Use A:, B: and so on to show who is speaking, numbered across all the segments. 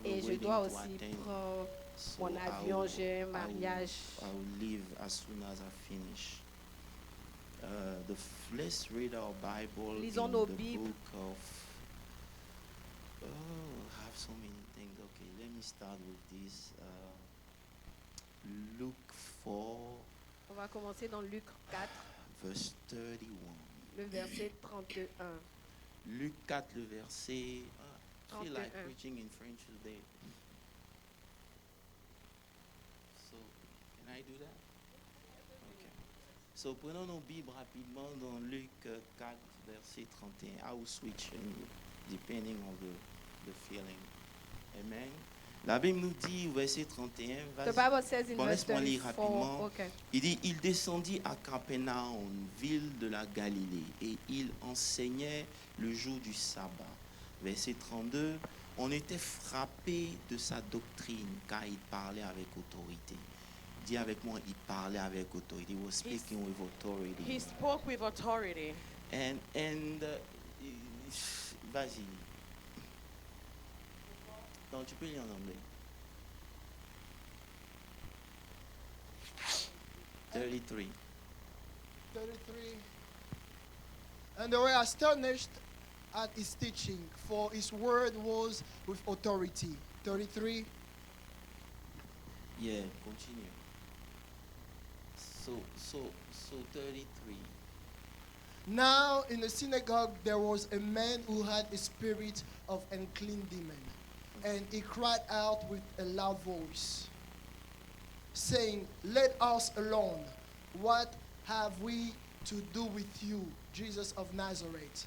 A: a a
B: Et je
A: wedding
B: dois
A: to
B: aussi
A: attend.
B: prendre
A: So
B: mon avion, j'ai un
A: I
B: mariage.
A: will leave as soon as I finish. Let's read our Bible
B: Lisons
A: in
B: nos
A: the
B: Bibles.
A: book of. Oh, I have so many things. Okay, let me start with this. Luke 4,
B: On va commencer dans Luc 4,
A: verse 31.
B: le verset 31.
A: Luc 4, le verset. I feel like
B: 31.
A: preaching in French today. So, can I do that? Okay. So, prenons nos Bibles rapidement dans Luc 4, verset 31. I will switch depending on the feeling. Amen. La Bible nous dit, verset 31,
B: The Bible says in
A: bon,
B: verse
A: laisse-moi lire
B: 34.
A: rapidement.
B: Okay.
A: Il dit, il descendit à Capernaum, ville de la Galilée, et il enseignait le jour du sabbat. Verset 32, on était frappé de sa doctrine, car il parlait avec autorité. Dis avec moi, il parlait avec autorité. He was speaking with authority.
C: He spoke with authority.
A: And vas-y. Non, tu peux lire en anglais. 33.
D: 33. And they were astonished at his teaching, for his word was with authority. 33.
A: Yeah, continue. So 33.
D: Now in the synagogue there was a man who had a spirit of unclean demon, and he cried out with a loud voice, saying, "Let us alone. What have we to do with you, Jesus of Nazareth?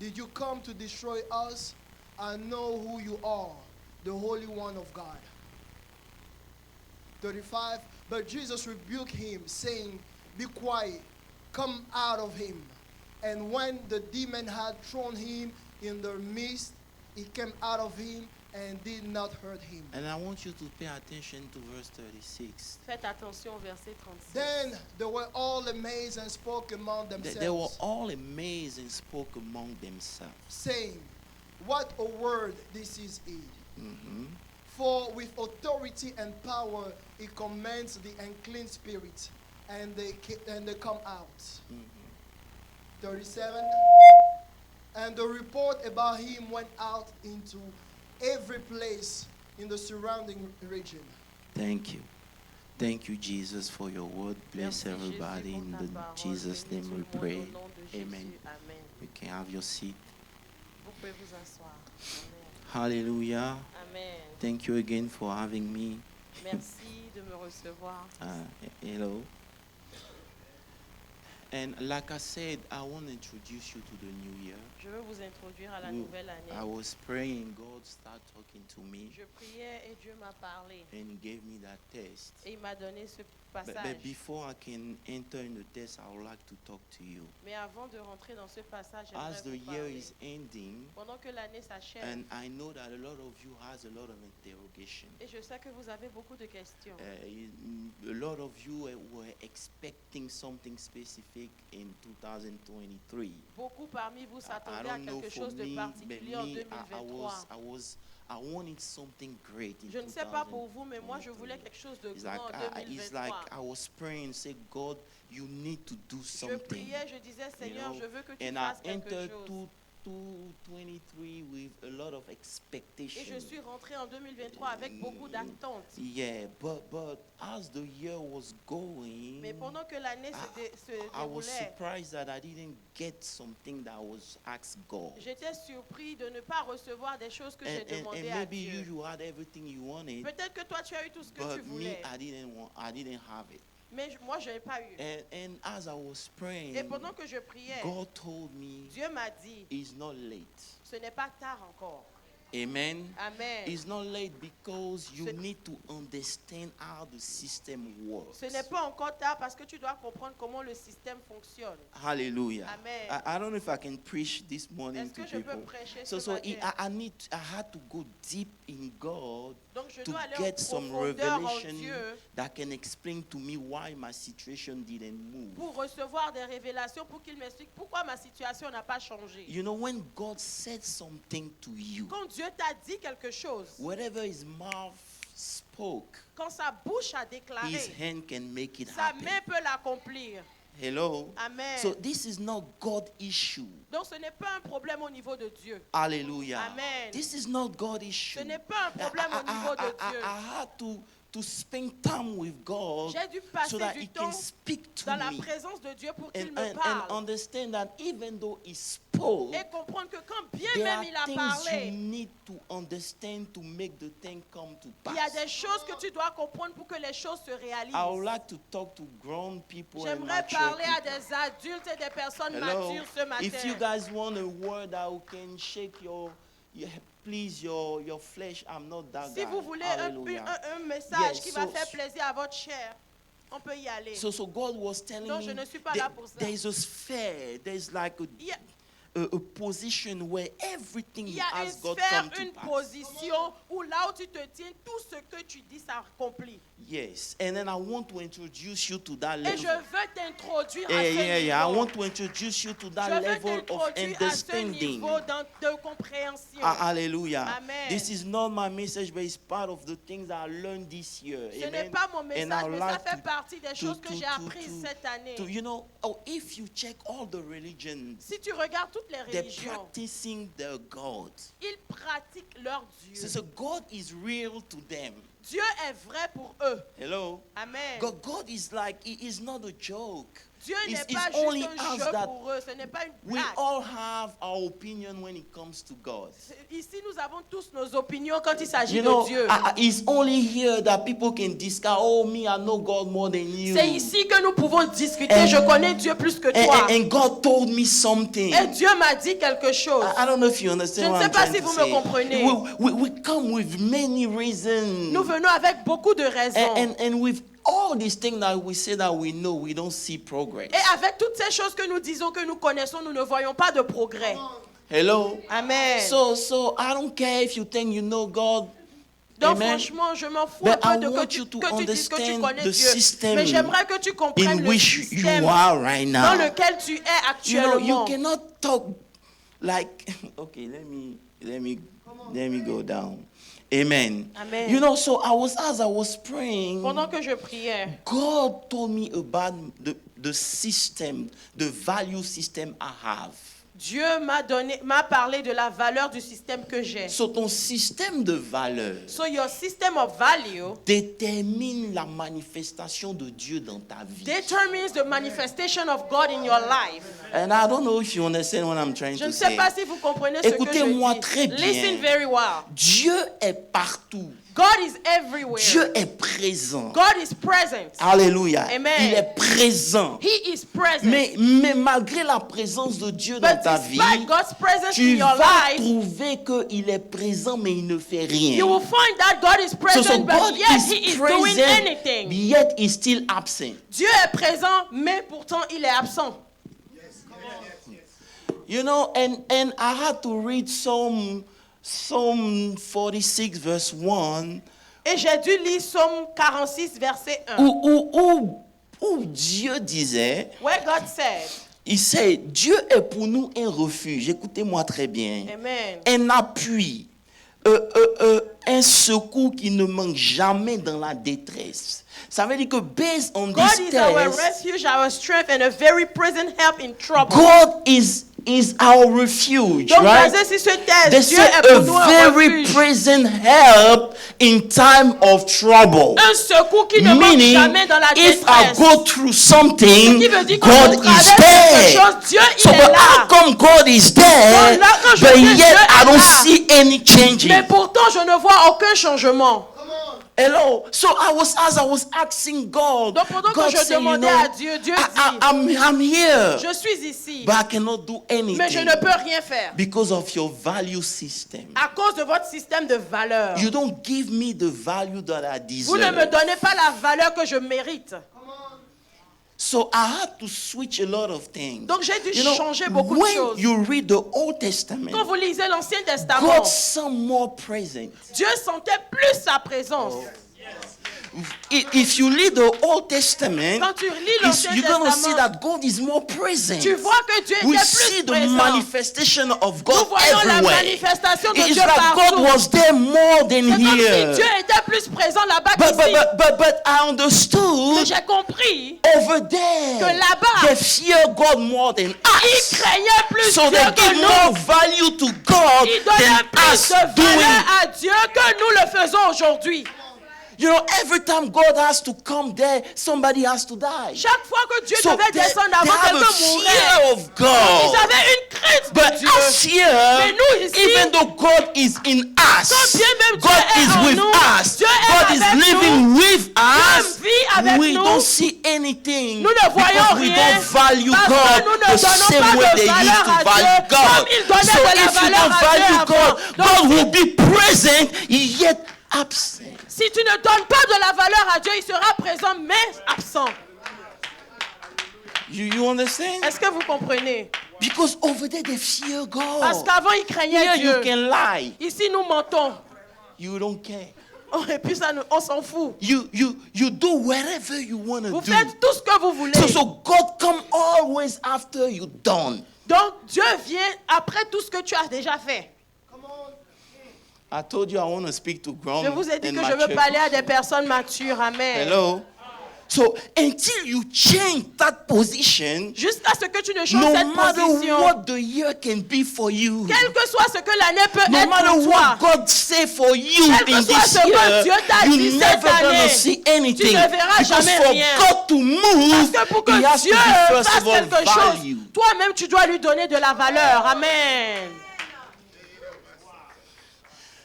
D: Did you come to destroy us? I know who you are, the Holy One of God." 35. But Jesus rebuked him, saying, "Be quiet, come out of him." And when the demon had thrown him in the midst, he came out of him and did not hurt him.
A: And I want you to pay attention to verse 36.
C: Faites attention au verset 36.
D: Then they were all amazed and spoke among themselves,
A: They were all amazed and spoke among themselves.
D: saying, "What a word this is he.
A: Mhm.
D: For with authority and power he commands the unclean spirit, and they come out."
A: Mhm.
D: 37. And the report about him went out into every place in the surrounding region.
A: Thank you. Thank you, Jesus, for your word. Bless
C: Merci,
A: everybody.
C: Jésus,
A: In
C: pour ta
A: the
C: parole.
A: Jesus'
C: Bénis
A: name
C: tout
A: we
C: le monde
A: pray.
C: au nom de Jésus.
A: Amen.
C: Amen.
A: You can have your seat.
C: Vous pouvez vous asseoir. Amen.
A: Hallelujah.
C: Amen.
A: Thank you again for having me.
C: Merci de me recevoir.
A: Hello. And like I said, I want to introduce you to the new year.
C: Je veux vous introduire à la
A: We-
C: nouvelle année.
A: I was praying, God started talking to me,
C: Je priais et Dieu m'a parlé.
A: and He gave me that test.
C: Et il m'a donné ce
A: But
C: passage.
A: before I can enter in the test, I would like to talk to you.
C: Mais avant de rentrer dans ce passage,
A: As
C: j'aimerais
A: the
C: vous
A: year
C: parler.
A: is ending,
C: Pendant que l'année s'achève,
A: and I know that a lot of you has a lot of interrogation.
C: et je sais que vous avez beaucoup de questions.
A: A lot of you were expecting something specific in 2023.
C: Beaucoup parmi vous
A: I
C: s'attendaient à
A: don't know
C: quelque
A: for
C: chose de
A: me, but
C: particulier en
A: me,
C: 2023.
A: I wanted something great in
C: Je ne sais pas pour vous, mais moi je voulais
A: 2023.
C: quelque chose de
A: It's
C: grand
A: like,
C: en
A: it's like
C: 2023.
A: I was praying, say, God, you need to do
C: Je
A: something.
C: priais, je disais, Seigneur,
A: know,
C: je veux que tu
A: And I
C: fasses quelque
A: entered
C: chose.
A: 2023 with a lot of
C: Et
A: expectation.
C: je suis rentrée en 2023 avec beaucoup d'attentes.
A: Yeah, but as the year was going,
C: Mais pendant que l'année se
A: I was
C: déroulait,
A: surprised that I didn't get something that I was asked God.
C: j'étais surpris de ne pas recevoir des choses que j'ai
A: And
C: demandées à
A: maybe
C: Dieu.
A: you had everything you wanted,
C: Peut-être que toi tu as eu tout ce que tu
A: but me,
C: voulais,
A: I didn't have it.
C: mais moi je n'ai pas eu.
A: And as I was praying,
C: Et pendant que je priais,
A: God told me
C: Dieu m'a dit,
A: it's not late.
C: ce n'est pas tard encore.
A: Amen.
C: Amen.
A: It's not late because you
C: Ce-
A: need to understand how the system works.
C: Ce n'est pas encore tard parce que tu dois comprendre comment le système fonctionne.
A: Hallelujah.
C: Amen.
A: I don't know if I can preach this morning
C: Est-ce
A: to
C: que je peux
A: people.
C: prêcher
A: So
C: ce matin?
A: I had to go deep in God
C: Donc je
A: to
C: dois aller
A: get
C: en
A: some
C: profondeur en
A: revelation
C: Dieu
A: that can explain to me why my situation didn't move.
C: pour recevoir des révélations, pour qu'il m'explique pourquoi ma situation n'a pas changé.
A: You know, when God said something to you,
C: Quand Dieu Dieu t'a dit quelque chose,
A: whatever his mouth spoke,
C: quand sa bouche a
A: his
C: déclaré,
A: hand can make it
C: sa
A: happen.
C: main peut l'accomplir.
A: Hello?
C: Amen.
A: So this is not God issue.
C: Donc ce n'est pas un problème au niveau de Dieu.
A: Hallelujah.
C: Amen.
A: This is not God issue.
C: Ce n'est pas un problème au niveau de Dieu.
A: I had to spend time with God
C: J'ai dû
A: so
C: passer
A: that
C: du
A: he
C: temps
A: can speak to
C: dans la
A: me
C: présence de Dieu pour qu'il
A: and,
C: me
A: and
C: parle.
A: understand that even though he spoke,
C: Et comprendre que quand bien
A: there
C: même
A: are
C: il a
A: things you
C: parlé,
A: need to understand to make the thing come to
C: il y a
A: pass.
C: des choses que tu dois comprendre pour que les choses se
A: I would
C: réalisent.
A: like to talk to grown people and
C: J'aimerais
A: mature
C: parler à
A: people.
C: des adultes et des personnes
A: Hello.
C: matures ce matin.
A: If you guys want a word that can shake please your flesh, I'm not that
C: Si
A: guy.
C: vous voulez
A: Hallelujah.
C: un message
A: Yes,
C: qui va
A: so-
C: faire plaisir à votre chair, on peut y aller.
A: So God was telling
C: Non,
A: me
C: je ne suis pas
A: there-
C: là pour ça.
A: there's a sphere, there's like
C: Il y a,
A: a position where everything
C: il
A: you
C: y a une
A: ask God
C: sphère,
A: come to
C: une
A: pass.
C: position où là où tu te tiens, tout ce que tu dis s'accomplit.
A: Yes, and then I want to introduce you to that
C: Et
A: level.
C: je veux t'introduire à
A: Yeah,
C: ce
A: yeah, yeah. I
C: niveau.
A: want to introduce you to
C: Je
A: that
C: veux
A: level of
C: t'introduire à ce
A: understanding.
C: niveau de compréhension.
A: Hallelujah.
C: Amen.
A: This is not my message, but it's part of the things I learned this year.
C: Ce n'est
A: Amen.
C: pas mon
A: And
C: message,
A: I would
C: mais ça
A: like
C: fait
A: to-
C: partie des choses que j'ai apprises
A: to-
C: cette année.
A: to, if you check all the religions,
C: Si tu regardes toutes les
A: they're
C: religions,
A: practicing their God.
C: ils pratiquent leur Dieu.
A: So God is real to them.
C: Dieu est vrai pour eux.
A: Hello?
C: Amen.
A: God is like, he is not a joke.
C: Dieu
A: It's-
C: n'est
A: it's
C: pas
A: only
C: juste un
A: us
C: jeu
A: that
C: pour eux, ce n'est pas une
A: We
C: blague.
A: all have our opinion when it comes to God.
C: Ici, nous avons tous nos opinions quand il s'agit
A: You know,
C: de Dieu.
A: it's only here that people can discuss, oh, me, I know God more than you.
C: C'est ici que nous pouvons discuter.
A: And-
C: Je connais Dieu plus que toi.
A: And God told me something.
C: Et Dieu m'a dit quelque chose.
A: I don't know if you
C: Je
A: understand
C: ne
A: what
C: sais
A: I'm
C: pas
A: trying
C: si
A: to
C: vous me
A: say.
C: comprenez.
A: We come with many reasons.
C: Nous venons avec beaucoup de raisons.
A: And with all these things that we say that we know, we don't see progress.
C: Et avec toutes ces choses que nous disons, que nous connaissons, nous ne voyons pas de progrès.
A: Hello?
C: Amen.
A: So I don't care if you think you know God.
C: Donc
A: Amen.
C: franchement, je m'en fous
A: But
C: un
A: I
C: peu de
A: want
C: que
A: you
C: tu
A: to
C: dises que tu
A: understand
C: connais
A: the
C: Dieu.
A: system
C: Mais j'aimerais que tu comprennes
A: in
C: le
A: which you
C: système
A: are right now.
C: dans lequel tu es
A: You know, you
C: actuellement.
A: cannot talk like okay, let me go down. Amen.
C: Amen.
A: You know, so as I was praying,
C: Pendant que je priais,
A: God told me about the system, the value system I have.
C: Dieu m'a parlé de la valeur du système que j'ai.
A: So ton système de valeur
C: So your system of value
A: détermine la manifestation de Dieu dans ta vie.
C: determines the manifestation of God in your life.
A: And I don't know if you understand what I'm trying
C: Je
A: to
C: ne sais
A: say.
C: pas si vous comprenez ce que
A: Écoutez-moi
C: je
A: très
C: dis.
A: bien.
C: Listen very well.
A: Dieu est partout.
C: God is everywhere.
A: Dieu est présent.
C: God is present.
A: Alléluia.
C: Amen.
A: Il est présent.
C: He is present.
A: Mais malgré la présence de Dieu dans
C: But
A: ta vie,
C: despite God's presence
A: tu
C: in your
A: vas
C: life,
A: trouver qu'il est présent mais il ne fait rien.
C: you will find that God is present,
A: So
C: but
A: God
C: yet He
A: is
C: is doing
A: present,
C: anything.
A: yet is still absent.
C: Dieu est présent, mais pourtant il est absent.
A: You know, and I had to read Psalm 46 verse 1
C: Et j'ai dû lire Psaume 46, verset 1,
A: où Dieu disait,
C: where God said,
A: il sait, Dieu est pour nous un refuge, écoutez-moi très bien,
C: Amen.
A: un appui, un secours qui ne manque jamais dans la détresse. Ça veut dire que based on
C: God
A: this
C: is our
A: test,
C: refuge, our strength, and a very present help in trouble.
A: God is our refuge,
C: Donc,
A: right?
C: basé sur ce
A: They
C: test, Dieu
A: say
C: est
A: a
C: pour nous un
A: very
C: refuge.
A: present help in time of trouble.
C: Un secours qui ne manque
A: Meaning,
C: jamais dans la
A: if I
C: détresse.
A: go through
C: Ce
A: something,
C: qui veut dire quand
A: God
C: on
A: is
C: traverse quelque
A: there.
C: chose, Dieu
A: So,
C: il est
A: but how
C: là.
A: come God is there,
C: Donc là, quand je
A: but
C: dis
A: yet
C: Dieu
A: I
C: est
A: don't
C: là,
A: see any changing?
C: Mais pourtant, je ne vois aucun changement.
A: Hello. So as I was asking God,
C: Donc pendant
A: God
C: que je
A: said, you
C: demandais
A: know,
C: à Dieu, Dieu dit,
A: I'm here,
C: je suis ici,
A: but I cannot do anything
C: mais je ne peux rien faire.
A: because of your value system.
C: À cause de votre système de valeurs.
A: You don't give me the value that I
C: Vous ne me
A: deserve.
C: donnez pas la valeur que je mérite.
A: So I had to switch a lot of things.
C: Donc j'ai dû
A: You know,
C: changer beaucoup de
A: when
C: choses.
A: you read the Old Testament,
C: Quand vous lisez l'Ancien Testament,
A: God sound more present.
C: Dieu sentait plus sa présence.
A: if you read the Old Testament,
C: Quand tu lis l'Ancien
A: you're going to see
C: Testament,
A: that God is more present.
C: tu vois que Dieu
A: We
C: était
A: see
C: plus
A: the
C: présent.
A: manifestation of
C: Nous
A: God
C: voyons la
A: everywhere.
C: manifestation de
A: It's
C: Dieu
A: like God
C: partout.
A: was there more than
C: C'est comme si
A: here.
C: Dieu était plus présent là-bas
A: But
C: qu'ici.
A: I
C: Mais
A: understood
C: j'ai compris
A: over there
C: que là-bas,
A: they fear God more than
C: il
A: us.
C: craignait plus
A: So
C: Dieu
A: they
C: que
A: give
C: nous.
A: more value to God
C: Il donnait
A: than
C: plus
A: us
C: de
A: doing.
C: valeur à Dieu que nous le faisons aujourd'hui.
A: You know, every time God has to come there, somebody has to die.
C: Chaque fois que Dieu
A: So
C: devait
A: they
C: descendre
A: have
C: avant,
A: a
C: quelqu'un
A: fear
C: mourait.
A: of
C: Ils
A: God.
C: avaient une crainte de
A: But
C: Dieu.
A: us here,
C: Mais nous ici,
A: even though God is in us,
C: quand bien même Dieu
A: God
C: est
A: is
C: en
A: with
C: nous,
A: us,
C: Dieu est
A: God is
C: avec
A: living with us,
C: vit avec
A: we
C: nous.
A: don't see anything
C: Nous ne voyons
A: because we
C: rien
A: don't value
C: parce que
A: God
C: nous ne
A: the
C: donnons
A: same
C: pas
A: way
C: de
A: they used
C: valeur
A: to
C: à
A: value
C: Dieu
A: God.
C: comme ils donnaient
A: So
C: de la
A: if you
C: valeur
A: don't
C: à Dieu
A: value
C: avant.
A: God,
C: Donc,
A: God will be present yet absent.
C: si tu ne donnes pas de la valeur à Dieu, il sera présent mais absent.
A: You understand?
C: Est-ce que vous comprenez?
A: Because over there they fear
C: Parce
A: God.
C: qu'avant, ils craignaient
A: Here you
C: Dieu.
A: can lie.
C: Ici, nous mentons.
A: You don't care.
C: Oh, et puis, on s'en fout.
A: You do whatever you want to
C: Vous
A: do.
C: faites tout ce que vous voulez.
A: So God come always after you done.
C: Donc, Dieu vient après tout ce que tu as déjà fait.
A: I told you I want to speak to grown
C: Je vous ai dit
A: and
C: que je veux
A: mature.
C: parler à des personnes matures. Amen.
A: Hello. So until you change that position,
C: Jusqu'à ce que tu ne changes
A: no
C: cette
A: matter
C: position,
A: what the year can be for you,
C: quel que soit ce que l'année peut
A: no
C: être
A: matter
C: pour toi,
A: what God say for you
C: Quel que
A: in
C: soit
A: this
C: ce que
A: year,
C: Dieu t'a dit
A: you're
C: cette
A: never gonna
C: année,
A: see anything.
C: tu ne verras
A: Because
C: jamais
A: for
C: rien.
A: God to move,
C: parce que pour que
A: He has
C: Dieu
A: to be first
C: fasse
A: of all
C: quelque chose,
A: value.
C: toi-même tu dois lui donner de la valeur. Amen.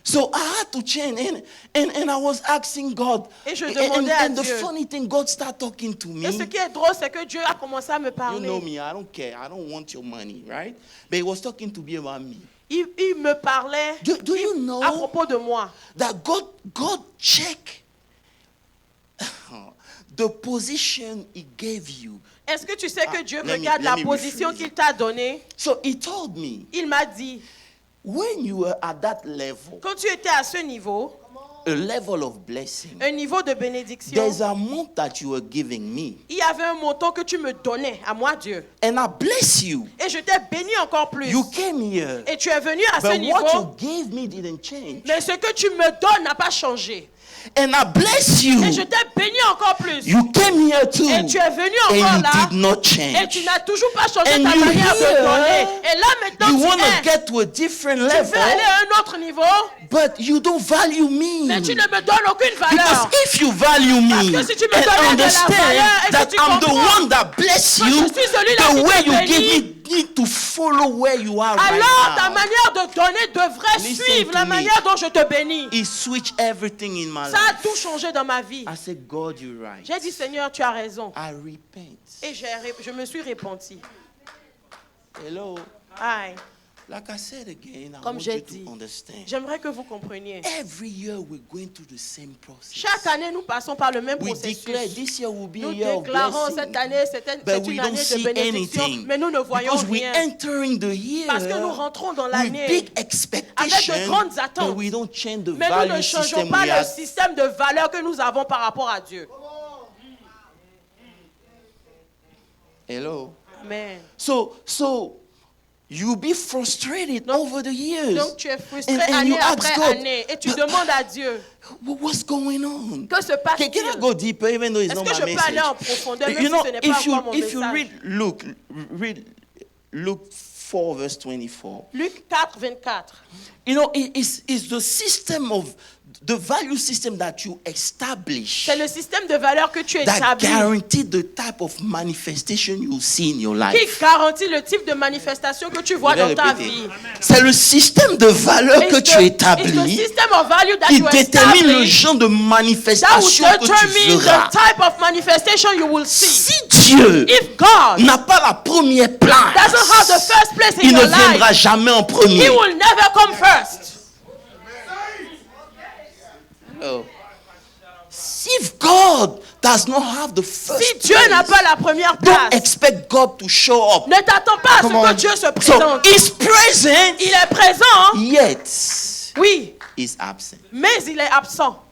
A: So I had to change, and I was asking God.
C: Et je demandais à
A: And the
C: Dieu.
A: funny thing, God started talking to
C: Et ce
A: me.
C: qui est drôle, c'est que Dieu a commencé à me
A: You
C: parler.
A: know me, I don't care. I don't want your money, right? But He was talking to me about me.
C: Il me parlait
A: Do you know
C: à propos de moi.
A: that God check the position He gave you?
C: Est-ce que tu sais que Dieu
A: let me-
C: regarde
A: let
C: la
A: me
C: position
A: rephrase
C: qu'il
A: it.
C: t'a donnée?
A: So He told me,
C: Il m'a dit,
A: when you were at that level,
C: quand tu étais à ce niveau,
A: a level of blessing,
C: un niveau de bénédiction,
A: there's a amount that you were giving me,
C: il y avait un montant que tu me donnais, à moi Dieu.
A: and I bless you.
C: Et je t'ai béni encore plus.
A: You came here,
C: Et tu es venu à ce
A: but what
C: niveau,
A: you gave me didn't change.
C: mais ce que tu me donnes n'a pas changé.
A: And I bless you.
C: Et je t'ai béni encore plus.
A: You came here too,
C: Et tu es venu
A: and
C: encore
A: you
C: là.
A: did not
C: Et tu
A: change.
C: n'as toujours pas changé
A: And
C: ta
A: you
C: manière de
A: here,
C: donner. Et là maintenant,
A: You
C: tu
A: want to
C: es.
A: get to a different
C: Tu veux
A: level,
C: aller à un autre niveau,
A: but you don't value me.
C: mais tu ne me donnes aucune
A: Because
C: valeur.
A: if you value me
C: Parce que si tu me
A: and
C: donnais de la
A: understand
C: valeur et que
A: that
C: tu
A: I'm the
C: comprends
A: one that bless
C: que
A: you,
C: je suis celui-là
A: the
C: qui
A: way
C: te
A: you
C: bénit,
A: give me need to follow where you are
C: alors ta
A: right now.
C: manière de donner devrait
A: Listen
C: suivre
A: to
C: la
A: me.
C: manière dont je te bénis.
A: He switched everything in my
C: Ça a
A: life.
C: tout changé dans ma vie.
A: I said, God, you're right.
C: J'ai dit, Seigneur, tu as raison.
A: I repent.
C: Et je me suis repenti.
A: Hello.
C: Aïe.
A: Like I said again, I
C: Comme
A: want
C: j'ai
A: you
C: dit,
A: to understand.
C: j'aimerais que vous compreniez.
A: Every year we're going through the same process.
C: Chaque année, nous passons par le même
A: We
C: processus.
A: declare this year will be a
C: Nous
A: year of
C: déclarons
A: blessing.
C: cette année, c'est
A: But we
C: une
A: don't
C: année de
A: see
C: bénédiction,
A: anything.
C: mais nous ne voyons
A: Because we're
C: rien.
A: entering the year
C: Parce que nous rentrons dans
A: with
C: l'année
A: big
C: avec
A: expectations,
C: de grandes attentes.
A: but we don't change the
C: Mais nous ne
A: value
C: changeons
A: system
C: pas
A: we
C: le
A: have.
C: système de valeur que nous avons par rapport à Dieu.
A: Hello.
C: Amen.
A: So you'll be frustrated over the years.
C: Donc tu es frustré
A: And
C: année
A: you ask
C: après
A: God,
C: année et tu
A: but-
C: demandes à Dieu,
A: What's going on?
C: que se passe-t-il?
A: Can I go deeper even though it's
C: Est-ce
A: not
C: que
A: my
C: je peux aller en
A: message?
C: profondeur même
A: You know,
C: si ce n'est pas encore mon
A: if you
C: message?
A: read Luke 4 verse 24.
C: Luc 4, 24.
A: You know, it's the system of the value system that you establish
C: C'est le système de valeur que tu
A: that
C: établis
A: guarantee the type of manifestation you see in your
C: qui
A: life.
C: garantit le type de manifestation que tu vois
A: Je vais
C: dans ta
A: répéter.
C: vie.
A: C'est le système de valeur que tu
C: It's the
A: établis
C: system of value that
A: qui
C: you
A: détermine le
C: establish
A: genre de
C: that will
A: manifestation que tu
C: determine
A: feras.
C: the type of manifestation you will see.
A: Si Dieu
C: If God
A: n'a pas la première place,
C: doesn't have the first place in
A: il ne
C: your
A: viendra
C: life,
A: jamais en premier.
C: He will never come first.
A: Oh. If God does not have the first
C: Si Dieu n'a
A: place,
C: pas la première
A: don't
C: place,
A: expect God to show up.
C: ne t'attends pas à
A: Come
C: ce
A: on.
C: que Dieu se
A: So
C: présente.
A: he's present,
C: Il est présent,
A: yet
C: oui,
A: he's absent.
C: mais il est absent.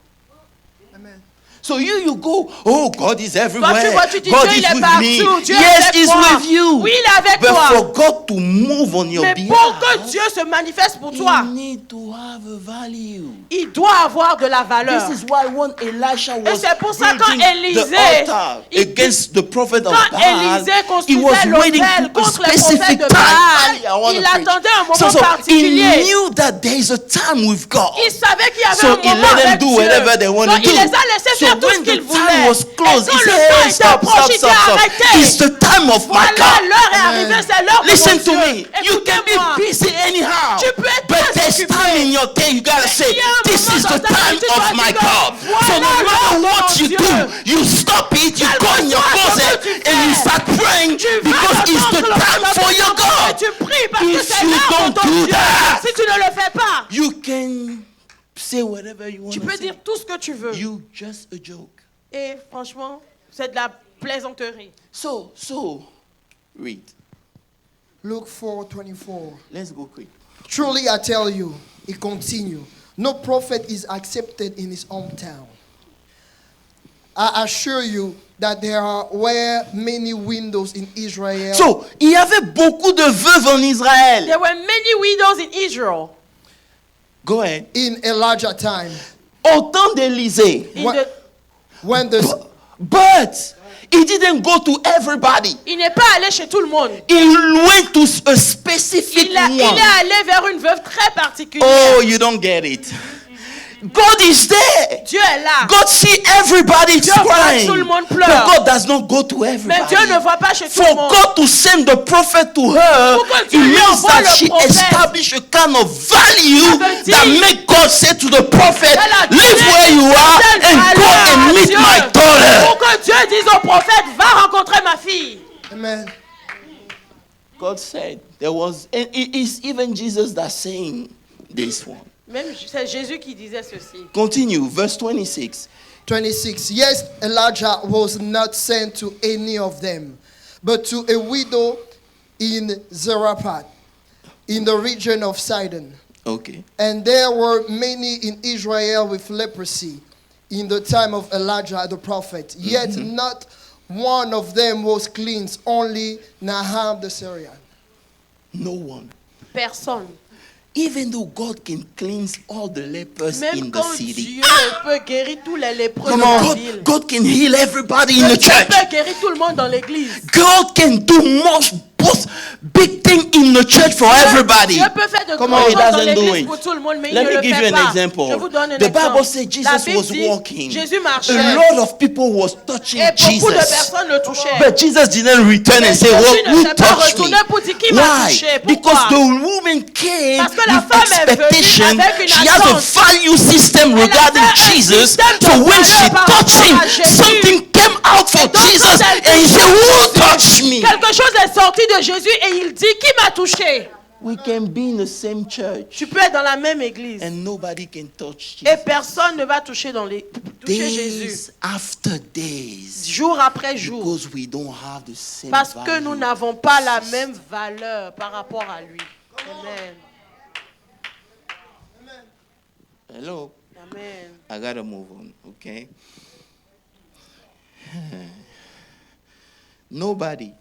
D: Amen.
A: So you go, oh, God is everywhere.
C: Toi, tu vois, tu dis,
A: God
C: Dieu,
A: is
C: il est
A: with
C: partout.
A: me.
C: Dieu
A: Yes,
C: est avec
A: He's
C: moi.
A: with you.
C: Oui, il est avec
A: But
C: toi.
A: for God to move on your
C: Mais
A: behalf,
C: pour que Dieu se manifeste pour toi,
A: He need to have a value.
C: il doit avoir de la valeur.
A: This is why when Elisha was
C: c'est pour ça quand
A: building
C: Élisée,
A: the altar
C: il-
A: against the prophet of
C: Quand
A: Baal,
C: Élisée
A: he
C: construisait
A: was waiting
C: l'autel
A: for a
C: contre les prophètes
A: specific
C: de
A: time.
C: Baal,
A: I wanna
C: il
A: preach.
C: attendait un moment
A: So he
C: particulier.
A: knew that there is a time with God.
C: Il savait qu'il y avait
A: So
C: un
A: he
C: moment
A: let them
C: avec
A: do
C: Dieu.
A: whatever they want
C: Donc
A: to
C: il
A: do.
C: les a laissés
A: So
C: faire tout ce
A: when
C: qu'ils
A: the time
C: voulaient.
A: was closed,
C: Et
A: he
C: quand
A: said,
C: le temps
A: hey,
C: était
A: stop,
C: approché,
A: stop,
C: il dit
A: stop, stop.
C: arrêtez.
A: It's the time of my
C: Voilà,
A: God.
C: l'heure est arrivée, c'est l'heure de
A: Listen
C: mon
A: to
C: Dieu.
A: me. You can
C: Écoutez-moi.
A: be busy anyhow.
C: Tu peux être
A: But
C: très
A: there's
C: occupé.
A: time in your day. You gotta say,
C: il y a un
A: this
C: moment
A: is the
C: dans ta vie,
A: time
C: tu dois
A: of my
C: dire,
A: God.
C: voilà
A: So no
C: l'heure
A: matter
C: de
A: what
C: mon
A: you
C: Dieu.
A: do, you stop it, you go in your
C: Quel que soit
A: closet,
C: ce que tu
A: and you
C: fais,
A: start praying
C: Tu vas
A: because
C: dans
A: it's
C: ton
A: the
C: closet,
A: time
C: dans
A: for
C: ton
A: your
C: closet,
A: God.
C: et tu pries parce que
A: If
C: c'est
A: you
C: l'heure
A: don't
C: de ton
A: do
C: Dieu.
A: that,
C: Si tu ne le fais pas,
A: you can say whatever you want
C: tu
A: to
C: peux
A: say.
C: dire tout ce que tu veux.
A: You just a joke.
C: Et franchement, c'est de la plaisanterie.
A: So read.
D: Luke 4:24.
A: Let's go quick.
D: Truly I tell you, he continued, no prophet is accepted in his hometown. I assure you that were many windows in Israel.
A: So, il y avait beaucoup de veuves en Israël.
C: There were many widows in Israel.
A: Go ahead.
D: In Elijah's time,
A: Au temps d'Élisée.
C: In
D: What-
C: the-
D: when the
A: But he didn't go to everybody.
C: il n'est pas allé chez tout le monde.
A: He went to a specific
C: Il
A: one.
C: est allé vers une veuve très particulière.
A: Oh, you don't get it. God is there.
C: Dieu est là.
A: God see everybody
C: Dieu voit
A: crying.
C: tout le monde
A: But
C: pleure.
A: God does not go to
C: Mais
A: everybody.
C: Dieu ne va pas chez tout le
A: For
C: monde.
A: God to send the prophet to her,
C: Pour que
A: it
C: Dieu lui
A: means
C: envoie
A: that
C: le
A: she
C: prophète.
A: established a kind of value
C: Ça veut dire-
A: that make God say to the prophet,
C: Elle a
A: live
C: donné
A: where you
C: une
A: are
C: certaine
A: and go
C: valeur
A: and
C: à
A: meet
C: Dieu.
A: my daughter.
C: Pour que Dieu dise au prophète, va rencontrer ma fille.
D: Amen.
A: God said there was, and it is even Jesus that's saying this one.
C: Même c'est Jésus qui disait ceci.
A: Continue, verse 26.
D: 26. Yes, Elijah was not sent to any of them, but to a widow in Zarephath, in the region of Sidon.
A: Okay.
D: And there were many in Israel with leprosy in the time of Elijah the prophet. Yet not one of them was cleansed, only Naham the Syrian.
A: No one.
C: Personne.
A: Even though God can cleanse all the lepers
C: Même
A: in the
C: quand
A: city.
C: Dieu peut guérir tous les lépreux
A: Come
C: dans
A: on.
C: la ville.
A: God can heal everybody in the
C: Dieu
A: church.
C: peut guérir tout le monde dans l'église.
A: God can do most both big thing in the church for everybody.
C: Dieu peut faire de
A: Come
C: grandes
A: on, he
C: choses dans
A: doesn't do
C: l'église
A: it.
C: pour tout le monde, mais
A: Let
C: il ne
A: me
C: le
A: give you
C: fait
A: an
C: pas.
A: example.
C: Je vous donne un
A: The Bible
C: exemple.
A: says
C: La
A: Jesus
C: Bible
A: was
C: dit,
A: walking.
C: Jésus marchait.
A: A lot of people was touching
C: Et beaucoup de
A: Jesus.
C: personnes le touchaient.
A: But Jesus didn't return
C: Mais
A: and say,
C: Jésus
A: well,
C: ne
A: who
C: s'est pas
A: touched me?
C: retourné pour dire qui m'a
A: Why?
C: touché.
A: Because
C: Pourquoi?
A: the woman came
C: Parce que la
A: with
C: femme est venue
A: expectation.
C: avec une
A: She has a
C: attente.
A: value system
C: Elle
A: regarding
C: avait un
A: Jesus.
C: système de
A: So when she
C: valeur par
A: touched him,
C: rapport à Jésus.
A: something came out for
C: Et donc,
A: Jesus.
C: quand elle
A: And he
C: touche
A: said, who
C: Jésus,
A: touched me?
C: Quelque chose est sorti de Jésus et il dit qui m'a touché.
A: We can be in the same church
C: Tu peux être dans la même église
A: and nobody can touch
C: et
A: Jesus.
C: personne ne va toucher toucher Jésus
A: Days after days.
C: jour après jour
A: Because we don't have the same
C: parce que
A: value.
C: nous n'avons pas la même valeur par rapport à lui. Amen.
A: Hello.
C: Amen.
A: I gotta move on, okay? Nobody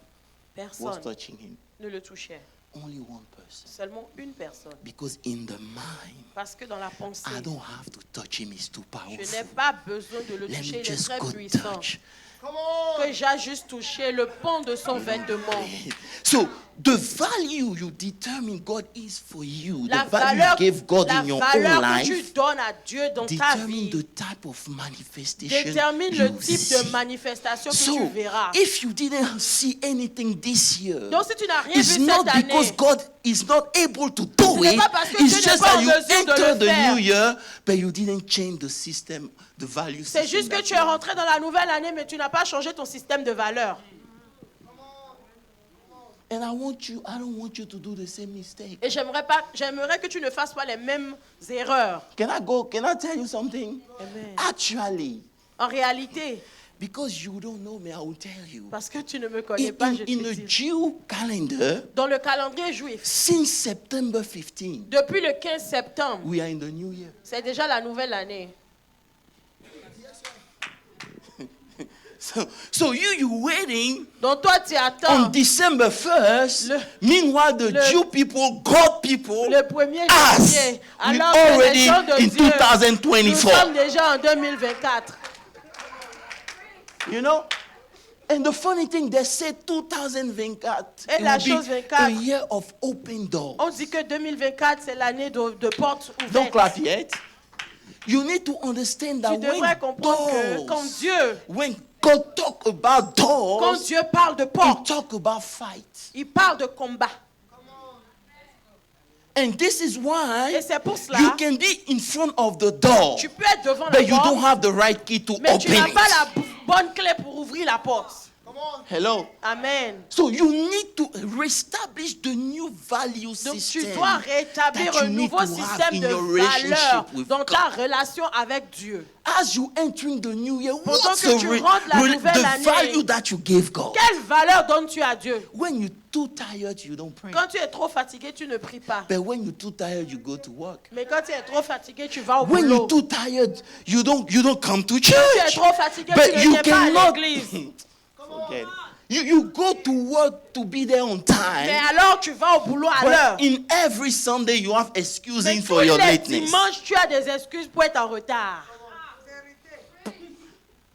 A: was
C: Personne
A: touching him.
C: ne le touchait.
A: Only one person.
C: Seulement une personne.
A: Because in the mind,
C: Parce que dans la pensée,
A: I don't have to touch him, he's too
C: je n'ai
A: powerful.
C: pas besoin de le
A: Let
C: toucher,
A: me
C: il est
A: just
C: très
A: go
C: puissant.
A: touch.
C: Que j'ai juste touché le pan de son vêtement.
A: So the value you determine God is for you,
C: La
A: the value you
C: valeur,
A: give God
C: la
A: in your own
C: valeur que tu
A: life,
C: donnes à Dieu dans ta
A: determine
C: vie
A: the type of manifestation
C: détermine
A: you
C: le type
A: see.
C: de manifestation que tu
A: So,
C: verras.
A: if you didn't see anything this year,
C: Donc si tu n'as rien
A: it's
C: vu
A: not
C: cette année,
A: because God is not able to do
C: Ce n'est
A: it.
C: pas parce que
A: It's
C: Dieu n'est
A: just
C: pas
A: that
C: en
A: you
C: mesure de
A: enter
C: le
A: the
C: faire.
A: new year, but you didn't change the system, the value system.
C: c'est juste que
A: that
C: tu
A: you
C: es
A: have.
C: rentré dans la nouvelle année, mais tu n'as pas changé ton système de valeur.
A: And I don't want you to do the same mistake.
C: Et j'aimerais que tu ne fasses pas les mêmes erreurs.
A: Can I tell you something?
C: Amen.
A: Actually,
C: En réalité,
A: because you don't know me, I will tell you.
C: parce que tu ne me connais pas, je te
A: In the
C: dis.
A: Jew calendar,
C: Dans le calendrier juif,
A: since September 15,
C: depuis le 15 septembre,
A: we are in the new year.
C: c'est déjà la nouvelle année.
A: So you waiting
C: Donc toi, tu attends
A: on December 1st. Meanwhile, the Jew people, God people,
C: le 1er
A: us,
C: janvier.
A: we
C: Alors que les
A: already
C: gens de
A: in
C: Dieu, nous
A: 2024.
C: sommes déjà en 2024.
A: You know? And the funny thing, they say 2024
C: Et
A: it
C: la
A: will be
C: chose
A: a
C: 24,
A: year of open doors.
C: on dit que 2024, c'est l'année de portes
A: Don't
C: ouvertes.
A: clap yet. You need to understand that
C: Tu devrais comprendre que quand Dieu,
A: when God talk about doors,
C: quand Dieu parle de
A: he
C: portes,
A: talk about fight.
C: il parle de combat.
A: And this is why
C: Et c'est pour cela,
A: you can be in front of the door,
C: tu peux être devant la
A: but you don't
C: porte,
A: have the right key to
C: mais tu
A: open
C: n'as pas
A: it.
C: la bonne clé pour ouvrir la porte.
A: Hello.
C: Amen.
A: So you need to reestablish the new value
C: Donc tu
A: system
C: dois rétablir
A: that
C: un
A: you need
C: nouveau
A: to have
C: système
A: in
C: de
A: your
C: valeurs
A: relationship with
C: dans
A: God.
C: ta relation avec Dieu.
A: As you entering the new year,
C: Pendant
A: what's
C: que tu rentres la nouvelle
A: the
C: année,
A: value that you give God?
C: Quelle valeur donnes-tu à Dieu?
A: When you're too tired, you don't pray.
C: Quand tu es trop fatigué, tu ne pries pas.
A: But when you're too tired, you go to work.
C: Mais quand tu es trop fatigué, tu vas au
A: When
C: boulot.
A: you're too tired, you don't come to
C: Quand tu es
A: church.
C: trop fatigué,
A: But
C: tu
A: you
C: ne viens pas à
A: cannot.
C: l'église.
A: Forget it. You go to work to be there on
C: Mais
A: time.
C: alors tu vas au boulot à l'heure.
A: But in every Sunday, you have excusing
C: Mais tous
A: for your
C: les
A: lateness.
C: dimanches, tu as des excuses pour être en retard.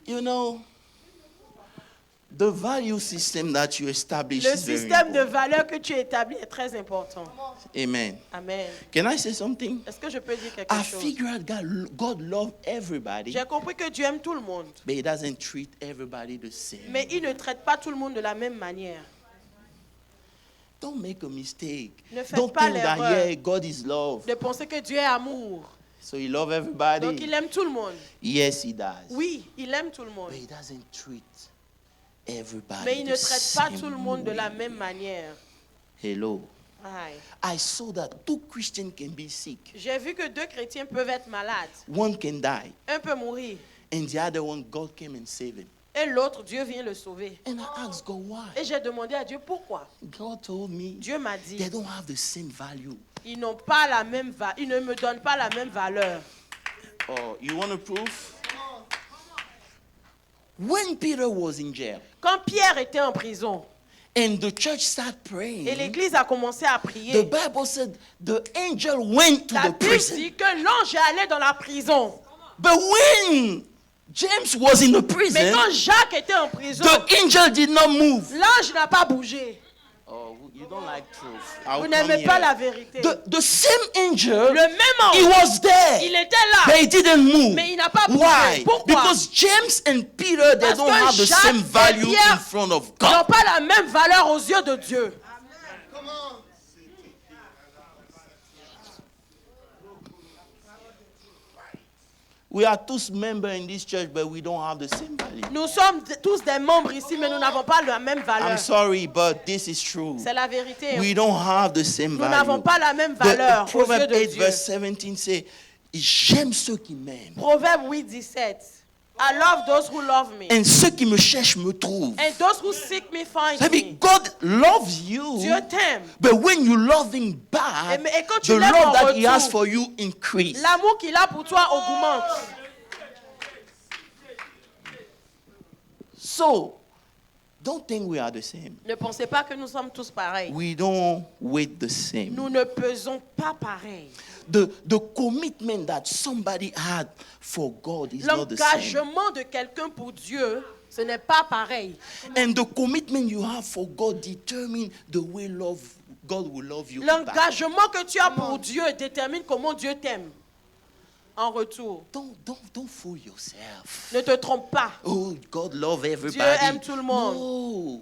A: You know, the value system that you establish
C: Le
A: is very
C: système de
A: important.
C: valeurs que tu établis est très important.
A: Amen.
C: Amen.
A: Can I say something?
C: Est-ce que je peux dire quelque
A: I
C: chose?
A: figure out God loves everybody,
C: J'ai compris que Dieu aime tout le monde,
A: but He doesn't treat everybody the same.
C: mais il ne traite pas tout le monde de la même manière.
A: Don't make a mistake.
C: Ne faites
A: Don't
C: pas
A: think that,
C: l'erreur
A: yeah, God is love.
C: de penser que Dieu est amour.
A: So He loves
C: Donc
A: everybody.
C: il aime tout le monde.
A: Yes, He does.
C: Oui, il aime tout le monde.
A: But He doesn't treat everybody
C: Mais il ne
A: the
C: traite pas
A: same
C: tout le monde de la
A: way.
C: même manière.
A: Hello.
C: Aïe.
A: I saw that 2 Christians can be sick.
C: J'ai vu que 2 chrétiens peuvent être malades.
A: One can die.
C: Un peut mourir.
A: And the other one, God came and saved him.
C: Et l'autre, Dieu vient le sauver.
A: And I asked God why.
C: Et j'ai demandé à Dieu pourquoi.
A: God told me
C: Dieu m'a dit,
A: they don't have the same value.
C: ils n'ont pas la même ils ne me donnent pas la même valeur.
A: Oh, you want a proof? When Peter was in jail
C: Quand Pierre était en prison
A: and the church started praying,
C: et l'église a commencé à
A: the
C: prier,
A: Bible said the angel went to
C: la
A: the
C: Bible
A: prison.
C: dit que l'ange est allé dans la prison.
A: But when James was in the
C: Mais
A: prison,
C: quand Jacques était en prison,
A: the angel did not move.
C: l'ange n'a pas bougé.
A: Oh, you don't like truth.
C: Vous n'aimez pas la vérité.
A: The same angel,
C: Le même
A: he
C: ange,
A: was there,
C: il était là,
A: but he didn't move.
C: mais il n'a pas bougé.
A: Why?
C: Pourquoi?
A: Because James and Peter, they
C: Parce
A: don't
C: que
A: have the
C: Jacques
A: same
C: et
A: value
C: Pierre
A: in front of
C: Ils n'ont
A: God.
C: pas la même valeur aux yeux de Dieu.
D: Come on.
A: We are tous members in this church, but we don't have the same value.
C: Nous sommes tous des membres ici, mais nous n'avons pas la même valeur.
A: I'm sorry, but this is true.
C: C'est la vérité.
A: We don't have the same
C: Nous n'avons
A: value.
C: pas la même valeur aux yeux
A: Proverbs
C: de
A: 8,
C: Dieu.
A: verse 17 say, j'aime ceux qui m'aiment.
C: Proverbe 8, 17. I love those who love me.
A: Et ceux qui me cherchent me trouvent.
C: And those who seek me find
A: I
C: me.
A: mean, God loves you.
C: Dieu t'aime.
A: But when you love him back,
C: Et quand tu
A: the
C: l'aimes
A: love
C: en
A: that he has
C: retour,
A: for you increase.
C: L'amour qu'il a pour toi augmente.
A: So, don't think we are the same.
C: Ne pensez pas que nous sommes tous pareils.
A: We don't weight the same.
C: Nous ne pesons pas pareil.
A: The commitment that somebody had for God is not the same.
C: L'engagement de quelqu'un pour Dieu, ce n'est pas pareil.
A: And the commitment you have for God determine the way God will love you back.
C: L'engagement que tu as pour Dieu détermine comment Dieu t'aime en retour.
A: Don't fool yourself.
C: Ne te trompe pas.
A: Oh, God love everybody.
C: Dieu aime tout le monde.
A: No.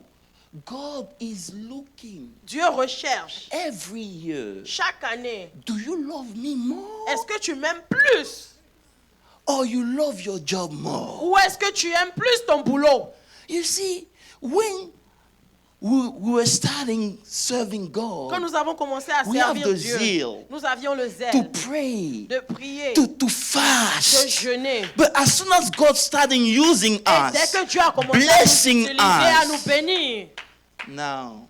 A: God is looking
C: Dieu recherche
A: every year.
C: chaque année.
A: Do you love me more?
C: Est-ce que tu m'aimes plus?
A: Or you love your job more?
C: Ou est-ce que tu aimes plus ton boulot?
A: You see, when we were starting serving
C: Quand
A: God,
C: nous avons commencé à
A: we have
C: servir
A: the
C: Dieu,
A: zeal
C: nous avions le
A: to
C: zèle
A: pray,
C: de prier,
A: to
C: de
A: fast.
C: jeûner.
A: But as soon as God started using
C: Et dès
A: us,
C: que Dieu a commencé à nous
A: blessing
C: utiliser, à
A: us.
C: nous bénir,
A: now,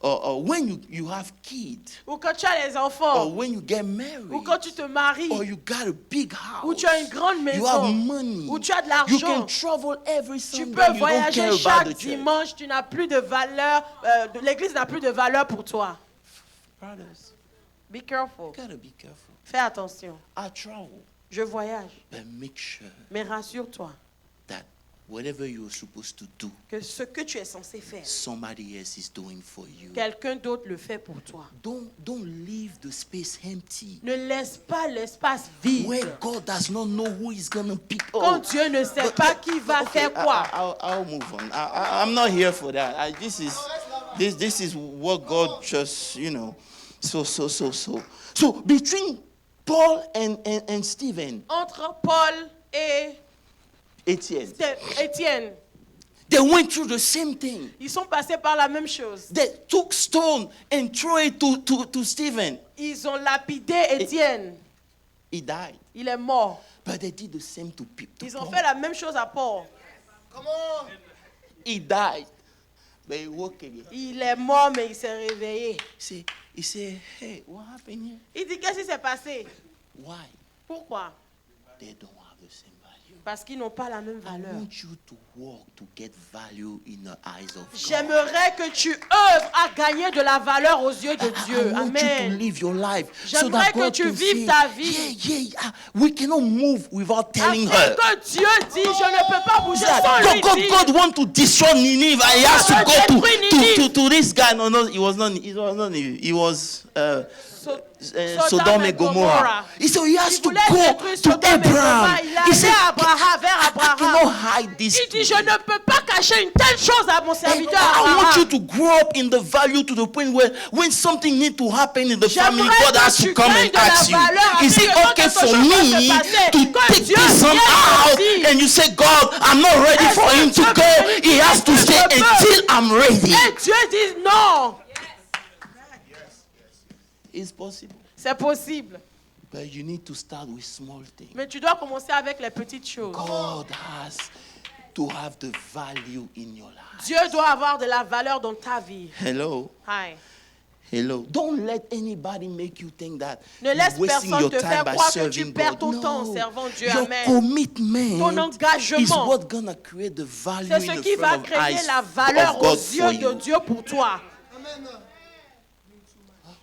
A: or when you have kids,
C: ou quand tu as les
A: or
C: enfants,
A: when you get married,
C: ou quand tu te maries,
A: or you got a big house,
C: ou tu as une grande
A: you have
C: maison,
A: money,
C: ou tu as de
A: you can
C: l'argent.
A: travel every
C: Tu
A: Sunday,
C: peux
A: you don't
C: voyager
A: care about
C: chaque
A: the church.
C: dimanche, tu n'as plus de valeur, l'église n'a plus de valeur pour toi.
A: Brothers,
C: Be careful.
A: you gotta be careful.
C: Fais attention.
A: I travel,
C: Je voyage,
A: but make sure
C: mais rassure-toi
A: that whatever you're supposed to do,
C: que ce que tu es censé faire,
A: somebody else is doing for you.
C: quelqu'un d'autre le fait pour toi.
A: Don't leave the space empty.
C: Ne laisse pas l'espace vide.
A: Where God does not know who is gonna pick
C: Quand
A: up.
C: Dieu ne sait pas qui va faire quoi.
A: I'll move on. I'm not here for that. This is what God just, So between Paul and Stephen,
C: Entre Paul et Étienne,
A: they went through the same thing.
C: ils sont passés par la même chose.
A: They took stone and threw it to Stephen.
C: Ils ont lapidé Étienne.
A: He died.
C: Il est mort.
A: But they did the same to people.
C: Ils ont fait la même chose à Paul.
D: Come on.
A: He died. But he woke again.
C: Il est mort, mais il s'est réveillé.
A: He said, hey, what happened here?
C: Il dit, qu'est-ce qui s'est passé?
A: Why?
C: Pourquoi?
A: They don't have the same value.
C: Parce qu'ils n'ont pas la même
A: I
C: valeur.
A: want you to work to get value in the eyes of God.
C: J'aimerais que tu œuvres à gagner de la valeur aux yeux de
A: I
C: Dieu.
A: want you to
C: Amen.
A: live your life so
C: J'aimerais
A: that
C: que
A: God
C: tu
A: can
C: vives
A: say,
C: ta vie.
A: yeah, we cannot move without telling
C: Afin
A: her.
C: que Dieu dit, je ne peux pas bouger
A: That
C: sans lui dire.
A: God want to destroy Nineveh. And he has to
C: God
A: go
C: détruit Ninive.
A: to this guy. No, it was not Nineveh. It was Sodom and Gomorrah. He said he has
C: Il
A: to
C: voulait
A: go
C: détruire
A: to
C: Sodome et Gomorrah.
A: Abraham.
C: Il est
A: He
C: allé
A: said,
C: à Abraham, vers
A: I
C: Abraham.
A: cannot hide this.
C: Il dit, je ne peux pas cacher une telle chose à mon
A: And
C: serviteur
A: I want you
C: Abraham.
A: to grow up in the value to the point where when something needs to happen in the family,
C: J'aimerais
A: God
C: que
A: has
C: tu
A: to come
C: gagnes
A: and
C: de la
A: ask you.
C: valeur
A: Is
C: afin
A: it
C: que quand
A: okay
C: quelque
A: for
C: chose va
A: me
C: se passer,
A: to
C: que
A: take
C: Dieu
A: this son
C: vienne
A: out?
C: aussi.
A: And you say, God, I'm not ready
C: Est-ce
A: for
C: que
A: him to
C: Dieu
A: go.
C: peut-
A: He has to
C: est-ce que
A: stay
C: Dieu peut-
A: until I'm ready.
C: Et Dieu dit non.
A: It's possible.
C: C'est possible.
A: But you need to start with small things.
C: Mais tu dois commencer avec les petites choses.
A: God has to have the value in your life.
C: Dieu doit avoir de la valeur dans ta vie.
A: Hello.
C: Hi.
A: Hello. Don't let anybody make you think that
C: Ne laisse
A: you're wasting
C: personne
A: your
C: te
A: time
C: faire
A: by
C: croire que tu
A: serving
C: perds
A: God.
C: ton temps en
A: No.
C: servant Dieu.
A: Your
C: Amen.
A: commitment
C: Ton engagement,
A: is what gonna create the value
C: c'est
A: in
C: ce
A: the
C: qui va
A: front of
C: créer
A: eyes
C: la valeur
A: of
C: aux
A: God for
C: yeux de
A: you.
C: Dieu pour toi.
D: Amen.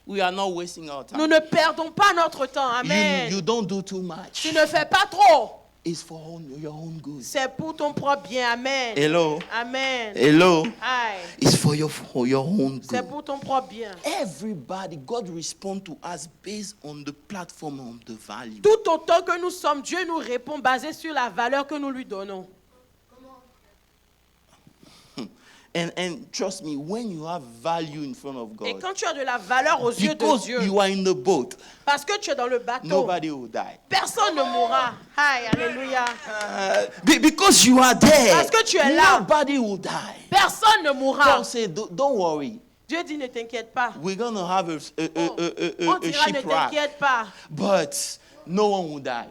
A: We are not wasting our
C: Nous
A: time.
C: ne perdons pas notre temps. Amen.
A: You don't do too much.
C: Tu ne fais pas trop.
A: It's for your own good.
C: C'est pour ton propre bien. Amen.
A: Hello.
C: Amen.
A: Hello.
C: Hi.
A: It's for your own
C: C'est
A: good.
C: pour ton propre bien.
A: Everybody, God responds to us based on the platform of the value.
C: Tout autant que nous sommes, Dieu nous répond basé sur la valeur que nous lui donnons.
A: And trust me, when you have value in front of
C: Et
A: God,
C: quand tu as de la valeur aux yeux de
A: because
C: Dieu,
A: you are in the boat,
C: parce que tu es dans le bateau,
A: nobody will die.
C: personne ne mourra. Hi, alléluia.
A: Because you are there,
C: Parce que tu es là.
A: nobody will die.
C: Personne ne mourra.
A: God said, don't worry.
C: Dieu dit, ne t'inquiète pas.
A: We're going to have
C: On
A: a
C: dira, ne
A: shipwreck,
C: t'inquiète pas.
A: but no one will die.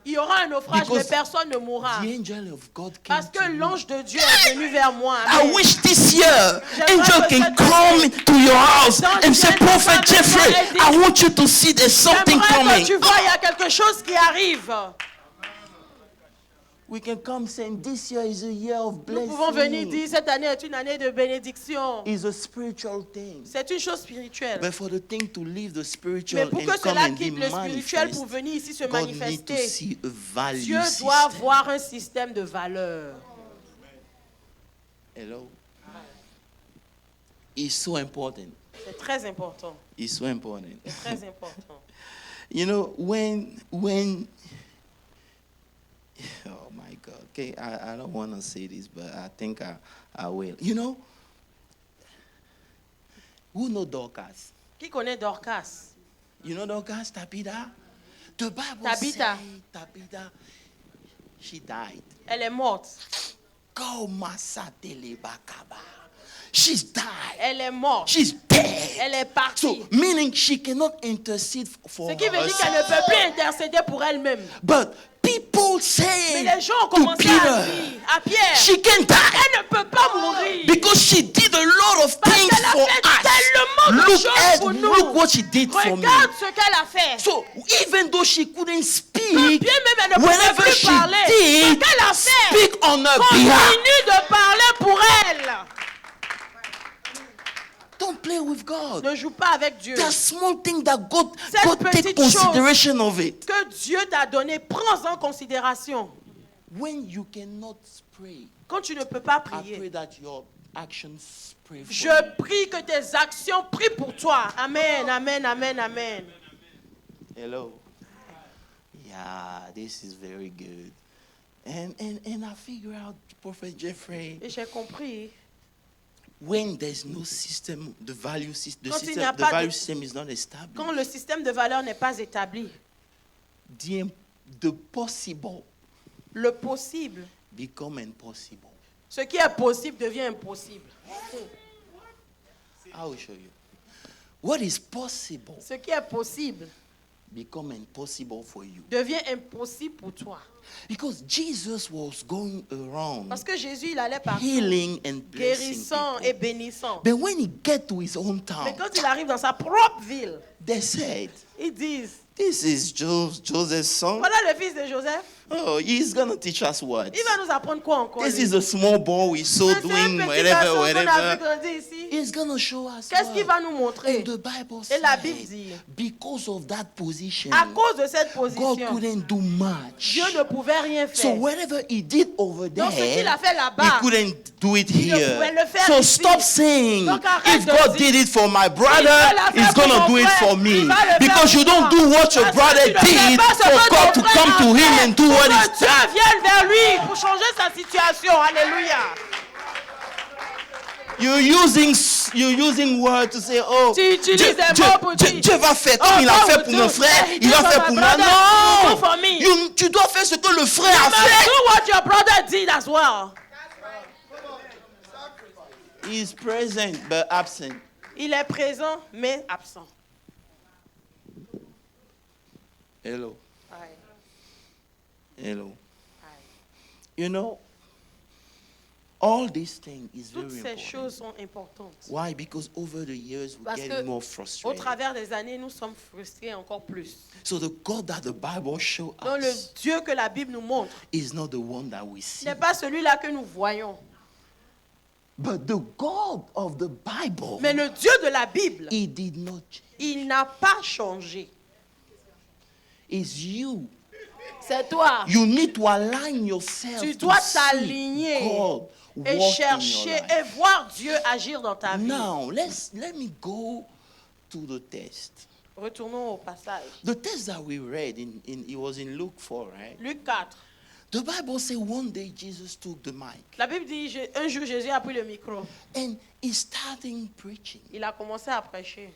C: Il y aura un naufrage,
A: Because
C: mais personne ne mourra.
A: The angel of God came
C: Parce
A: to
C: que
A: me.
C: l'ange de Dieu est venu vers moi.
A: I
C: Amen.
A: wish this year
C: J'aimerais
A: angel
C: que
A: can
C: cette
A: come
C: année,
A: to your house
C: dans
A: and say,
C: cette
A: Prophet
C: femme
A: Jeffrey,
C: et dit,
A: I want you to see there's something
C: J'aimerais
A: coming.
C: que tu vois, il y a quelque chose qui arrive.
A: We can come saying this year is a year of
C: Nous pouvons venir
A: blessing.
C: dire, cette année est une année de bénédiction.
A: It's a spiritual thing.
C: C'est une chose spirituelle.
A: But for the thing to leave the
C: Mais
A: spiritual
C: pour
A: and
C: que
A: come
C: cela
A: and be
C: quitte le spirituel pour
A: manifest,
C: venir ici se
A: God need to
C: manifester,
A: see a value
C: Dieu
A: system.
C: doit avoir un système de valeur.
A: Hello? It's so important.
C: C'est très important.
A: It's so important.
C: C'est très important.
A: You know, when oh my God, okay, I don't want to say this, but I think I will. You know, who know Dorcas?
C: Qui connaît Dorcas?
A: You know Dorcas, Tabitha? The Bible
C: Tabitha.
A: says Tabitha, she died.
C: Elle est morte.
A: Go Masatele Bakaba. She's died.
C: Elle est morte.
A: She's dead.
C: Elle est partie.
A: So, meaning she cannot intercede for
C: Ce qui veut dire
A: herself.
C: qu'elle ne peut plus intercéder pour elle-même.
A: But people
C: Mais
A: say
C: les gens ont
A: to
C: commencé à
A: Peter,
C: dire à Pierre,
A: she can die
C: elle ne peut pas mourir.
A: because she did a lot of
C: Parce
A: things
C: qu'elle a
A: for
C: fait
A: us.
C: chose pour nous.
A: look what she did for me.
C: Regarde ce qu'elle a fait.
A: So even though she couldn't
C: Que
A: speak,
C: bien même elle ne pouvait
A: whenever
C: plus
A: she
C: parler. Ce
A: did,
C: qu'elle a fait.
A: speak on her behalf.
C: Continue de parler pour elle.
A: Don't play with God.
C: Ne joue pas avec Dieu.
A: There are small things that God
C: Cette
A: take
C: petite
A: consideration of it.
C: Que Dieu t'a donné, prends en considération.
A: When you cannot pray,
C: Quand tu ne peux pas
A: I pray
C: prier,
A: that your actions pray for
C: je
A: you.
C: prie que tes actions prient pour toi. Amen, amen, amen, amen.
A: Hello. Yeah, this is very good. And I figure out, Prophet Jeffrey,
C: Et j'ai compris,
A: when there's no system, the value system,
C: Quand il n'y a
A: the
C: pas
A: value
C: de-
A: system is not established.
C: quand le système de valeurs n'est pas établi,
A: The possible
C: le possible,
A: become impossible.
C: ce qui est possible devient impossible.
A: I will show you. What is possible
C: Ce qui est possible
A: become impossible for you.
C: devient impossible pour toi.
A: Because Jesus was going around
C: Parce que Jésus, il allait partout,
A: healing and blessing
C: guérissant
A: people.
C: et bénissant.
A: But when he get to his own
C: Mais
A: town,
C: quand il arrive dans sa propre ville,
A: they said,
C: ils disent,
A: this is Joseph's son.
C: voilà le fils de Joseph,
A: Oh, he's going to teach us what?
C: il va nous apprendre quoi encore?
A: This
C: lui?
A: is a small boy we saw
C: C'est un
A: doing
C: petit
A: whatever,
C: garçon qu'on a vu
A: whatever.
C: grandir ici.
A: He's going to show us
C: Qu'est-ce qu'il
A: what?
C: va nous montrer?
A: And the Bible
C: Et la
A: said,
C: Bible dit,
A: because of that position,
C: à cause de cette
A: God
C: position,
A: couldn't do much.
C: Dieu ne pouvait rien
A: So
C: faire.
A: whatever he did over
C: Donc ce qu'il a
A: there,
C: fait
A: he
C: là-bas,
A: couldn't do it
C: il ne
A: here.
C: pouvait le faire
A: So
C: ici.
A: stop saying,
C: Donc arrête
A: if
C: de
A: God
C: dire,
A: did it for my
C: Si
A: brother,
C: Dieu l'a fait
A: he's
C: pour
A: going to
C: mon
A: do it
C: frère,
A: for me.
C: il va le faire
A: Because you
C: pour
A: don't
C: moi.
A: do what your
C: Parce que
A: brother
C: tu ne fais
A: did
C: pas ce
A: for
C: que
A: God
C: ton
A: to
C: frère
A: come
C: a
A: to him
C: fait
A: and do
C: pour
A: what
C: que
A: he's
C: Dieu vienne vers lui pour changer sa situation. Alléluia.
A: You're using word to say, oh,
C: Tu utilises des mots pour dire,
A: Dieu va faire
C: oh,
A: comme il a
C: God
A: fait
C: will
A: pour
C: do
A: mon frère,
C: what he
A: il
C: did
A: va
C: for
A: faire
C: my
A: pour moi.
C: brother, he will do for
A: Non!
C: me.
A: Tu dois faire ce que le frère a
C: You must
A: fait.
C: do what your brother did as well.
A: He is present but absent.
C: Il est présent mais absent.
A: Hello.
C: Aye,
A: Hello.
C: aye.
A: You know, all these things is
C: Toutes
A: very
C: ces
A: important.
C: choses sont importantes.
A: Why? Because over the years we
C: Parce
A: get
C: que
A: more
C: Au
A: frustrated.
C: travers des années, nous sommes frustrés encore plus.
A: So the God that the Bible shows
C: Donc le
A: us
C: Dieu que la Bible nous montre
A: is not the one that we see.
C: n'est pas celui-là que nous voyons.
A: But the God of the Bible,
C: Mais le Dieu de la Bible,
A: he did not change.
C: il n'a pas changé.
A: It's you.
C: C'est toi.
A: You need to align yourself
C: Tu
A: to
C: dois
A: see
C: t'aligner
A: God
C: et
A: work in
C: chercher
A: your life.
C: et voir Dieu agir dans ta vie.
A: Now, let me go to the text.
C: Retournons au passage.
A: The text that we read, it was in Luke 4, right?
C: Luc 4.
A: The Bible says one day Jesus took the mic
C: La Bible dit, un jour Jésus a pris le micro.
A: and he started preaching.
C: Il a commencé à prêcher.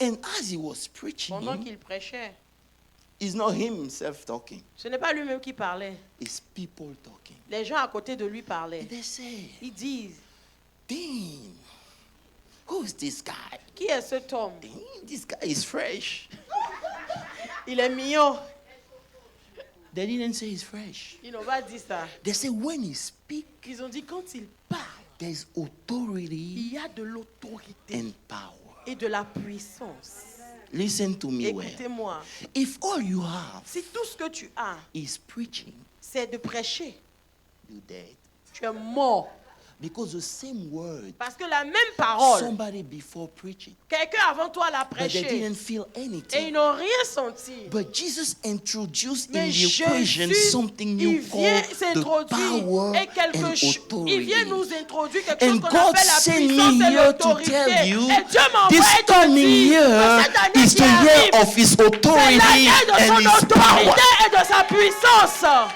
A: And as he was preaching,
C: Pendant qu'il prêchait,
A: it's not him himself talking,
C: ce n'est pas lui-même qui parlait.
A: it's people talking.
C: Les gens à côté de lui parlaient.
A: And they say,
C: Ils disent,
A: Dean, who's this guy?
C: qui est cet homme?
A: Dean, this guy is fresh.
C: Il est mignon.
A: They didn't say he's fresh.
C: Ils n'ont pas dit ça.
A: They say when he speaks,
C: Ils ont dit, quand il parle,
A: there's authority
C: il y a de l'autorité
A: and power.
C: et de la puissance.
A: Listen to me well.
C: Écoutez-moi.
A: If all you have
C: Si tout ce que tu as,
A: is preaching,
C: c'est de prêcher,
A: you're dead.
C: tu es mort.
A: Because the same word,
C: Parce que la même parole,
A: somebody before preaching,
C: quelqu'un avant toi l'a
A: but they
C: prêché
A: didn't feel
C: et ils
A: anything.
C: n'ont rien senti.
A: But Jesus introduced in
C: Mais
A: the equation
C: Jésus,
A: something
C: il
A: new
C: vient
A: called the
C: s'introduire
A: power
C: et quelque
A: and
C: chose. Il vient
A: authority.
C: nous introduire quelque chose
A: And
C: qu'on
A: God
C: appelle la
A: sent
C: puissance
A: me
C: et
A: here to
C: l'autorité.
A: tell you,
C: Et Dieu m'a
A: this
C: envoyé te
A: coming
C: dire
A: year
C: que cette année
A: is
C: qui
A: the year
C: arrive,
A: of His
C: c'est
A: authority
C: l'année de
A: and
C: son
A: His power.
C: autorité et de sa puissance.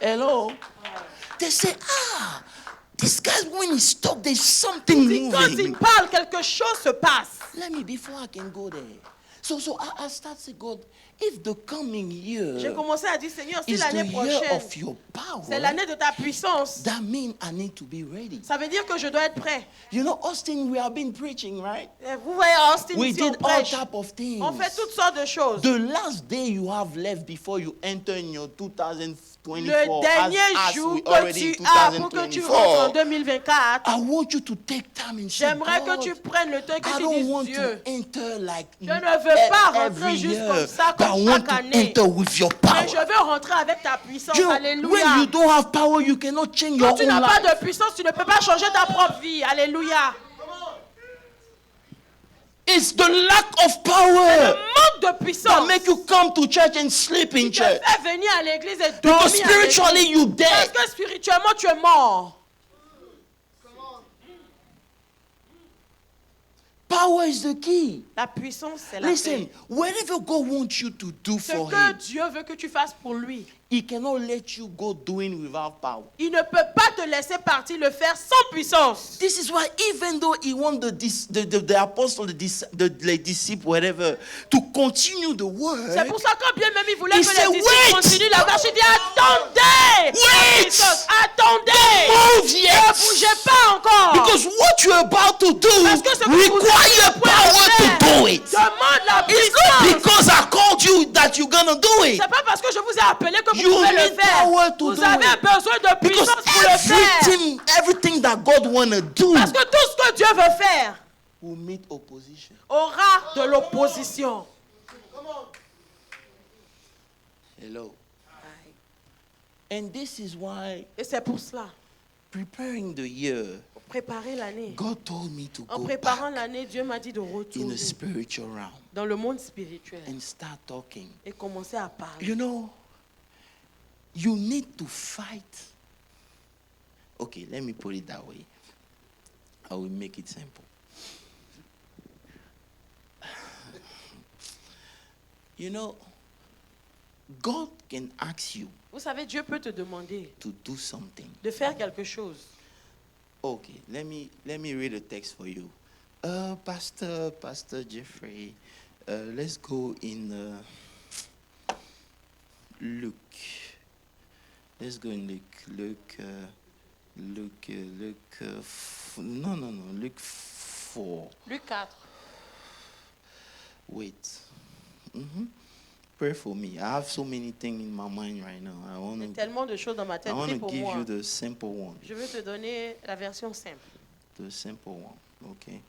A: Hello? They say, this guy, when he talk, there's something
C: Si quand il
A: moving.
C: parle, quelque chose se passe.
A: Let me, before I can go there. So I start to God, if the coming year
C: J'ai commencé à dire, Seigneur, si
A: is the
C: l'année
A: year
C: prochaine,
A: of your power,
C: c'est l'année de ta puissance,
A: that means I need to be ready.
C: ça veut dire que je dois être prêt.
A: You know, Austin, we have been preaching, right?
C: Et vous voyez, à Austin,
A: We
C: ici, on
A: did all
C: prêche.
A: type of things.
C: On fait toutes sortes de choses.
A: The last day you have left before you enter in your 2022 2024,
C: dernier
A: as
C: jour
A: we
C: que
A: already in
C: tu as pour que tu rentres en
A: 2024,
C: 2024,
A: I want you to take time and say,
C: j'aimerais que
A: God,
C: tu prennes le temps et que
A: I
C: tu
A: don't want
C: dises,
A: to
C: Dieu,
A: enter like
C: je ne veux pas rentrer
A: every
C: juste
A: year,
C: comme ça,
A: but I
C: comme
A: want
C: chaque
A: to
C: année.
A: enter with your
C: Mais je
A: power.
C: veux rentrer avec ta puissance.
A: You know,
C: Alléluia.
A: when you don't have power, you cannot change your
C: Quand tu
A: own
C: n'as pas
A: life.
C: de puissance, tu ne peux pas changer ta propre vie. Alléluia.
A: It's the lack of
C: Le
A: power
C: manque de
A: that
C: puissance
A: make you come to church and sleep in
C: qui te
A: church.
C: fait venir à l'église et
A: Because
C: dormir à
A: spiritually
C: l'église.
A: you
C: Parce
A: dead.
C: que spirituellement, tu es mort.
A: Power is the key.
C: La puissance, c'est la
A: Listen,
C: paix.
A: whatever God wants you to do
C: Ce
A: for
C: que
A: Him,
C: Dieu veut que tu fasses pour lui,
A: He cannot let you go doing without power.
C: il ne peut pas te laisser partir le faire sans puissance.
A: This is why even though He wants the apostle, the disciple, whatever, to continue the work,
C: C'est pour ça que bien même il voulait
A: He
C: que
A: said,
C: les disciples
A: "Wait!
C: continuent la marche. Il dit attendez!
A: Wait!
C: Puissance, attendez!
A: move
C: Ne
A: yet.
C: bougez pas encore!
A: Because what you're about to do
C: Parce que ce que vous
A: require
C: êtes
A: power to do it.
C: demande la
A: It's not
C: puissance.
A: because I called you that you're gonna do it.
C: C'est pas parce que je vous ai appelé que vous
A: You
C: pouvez le
A: need
C: faire.
A: power to
C: Vous
A: do
C: avez
A: it.
C: besoin de
A: Because
C: puissance pour le faire.
A: everything that God wanna do
C: Parce que tout ce que Dieu veut faire
A: will meet opposition.
C: aura de l'opposition.
A: Hello. And this is why
C: Et c'est pour cela,
A: preparing the year,
C: pour préparer l'année,
A: God told me to
C: en
A: go
C: préparant
A: back
C: l'année, Dieu m'a dit de
A: in
C: retourner
A: the spiritual realm
C: dans le monde spirituel
A: and start talking.
C: et commencer à parler.
A: You know, you need to fight. Okay, let me put it that way. I will make it simple. You know, God can ask you
C: Vous savez, Dieu peut te demander
A: to do something.
C: de faire quelque chose.
A: Okay, let me read a text for you. Pastor Jeffrey, let's go in Luke. Let's go in Luke. Luke 4.
C: Luc 4.
A: Wait. Pray for me. I have so many things in my mind right now. I
C: Il y a
A: want
C: tellement de choses dans ma
A: I
C: tête.
A: want
C: Prie
A: to
C: pour
A: give
C: moi.
A: you the simple one.
C: Je veux te donner la version simple.
A: The simple one. Okay.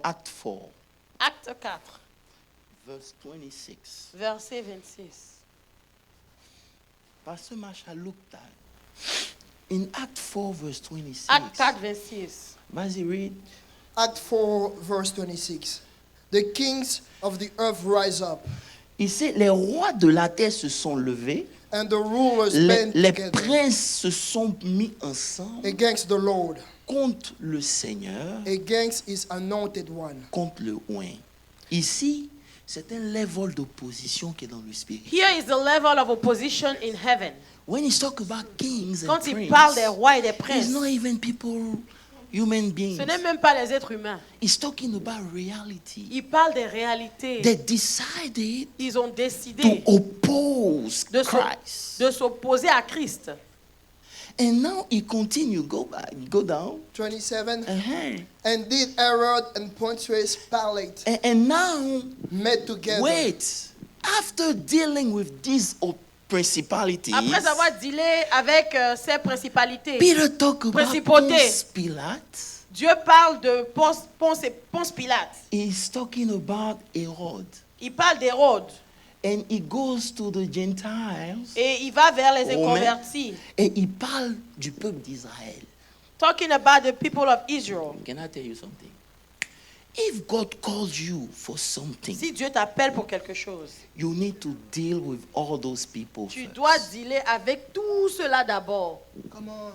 A: Act 4,
C: Acte 4,
A: verse 26.
C: verset 26.
A: Pastor Masha looked at in Act 4, verse 26.
C: Acte 4, 26.
A: Vas-y, read.
D: Act 4, verse 26. The kings of the earth rise up,
A: Ici, les rois de la terre se sont levés.
D: and the rulers
A: Les,
D: band
A: les
D: together
A: princes se sont mis ensemble
D: against the Lord,
A: contre le Seigneur,
D: against his anointed one.
A: contre le oint. Ici, c'est un level d'opposition qui est dans le spirit.
C: Here is the level of opposition in heaven.
A: When he talk about kings and
C: Quand il parle des
A: princes,
C: rois et des
A: it's
C: princes,
A: not even people, human beings.
C: ce n'est même pas les êtres humains.
A: He's talking about reality.
C: Il parle des réalités.
A: They decided
C: Ils ont
A: to
C: décidé
A: oppose
C: de
A: Christ.
C: de s'opposer à Christ.
A: And now he continue, go down.
D: 27.
A: Uh-huh.
D: And did Herod and Pontius Pilate
A: And now,
D: met together
A: wait, after dealing with these principalities,
C: Après avoir dealé avec ces principalités,
A: Peter talk about
C: Principauté.
A: Ponce Pilate.
C: Dieu parle de Ponce Pilate.
A: He's talking about Herod.
C: Il parle d'Hérode.
A: And he goes to the Gentiles.
C: Et il va vers les
A: Romains.
C: inconvertis.
A: Et il parle du peuple d'Israël.
C: Talking about the people of Israel.
A: Can I tell you something? If God calls you for something,
C: Si Dieu t'appelle pour quelque chose,
A: you need to deal with all those people
C: tu
A: first.
C: dois dealer avec tout cela d'abord.
D: Come on.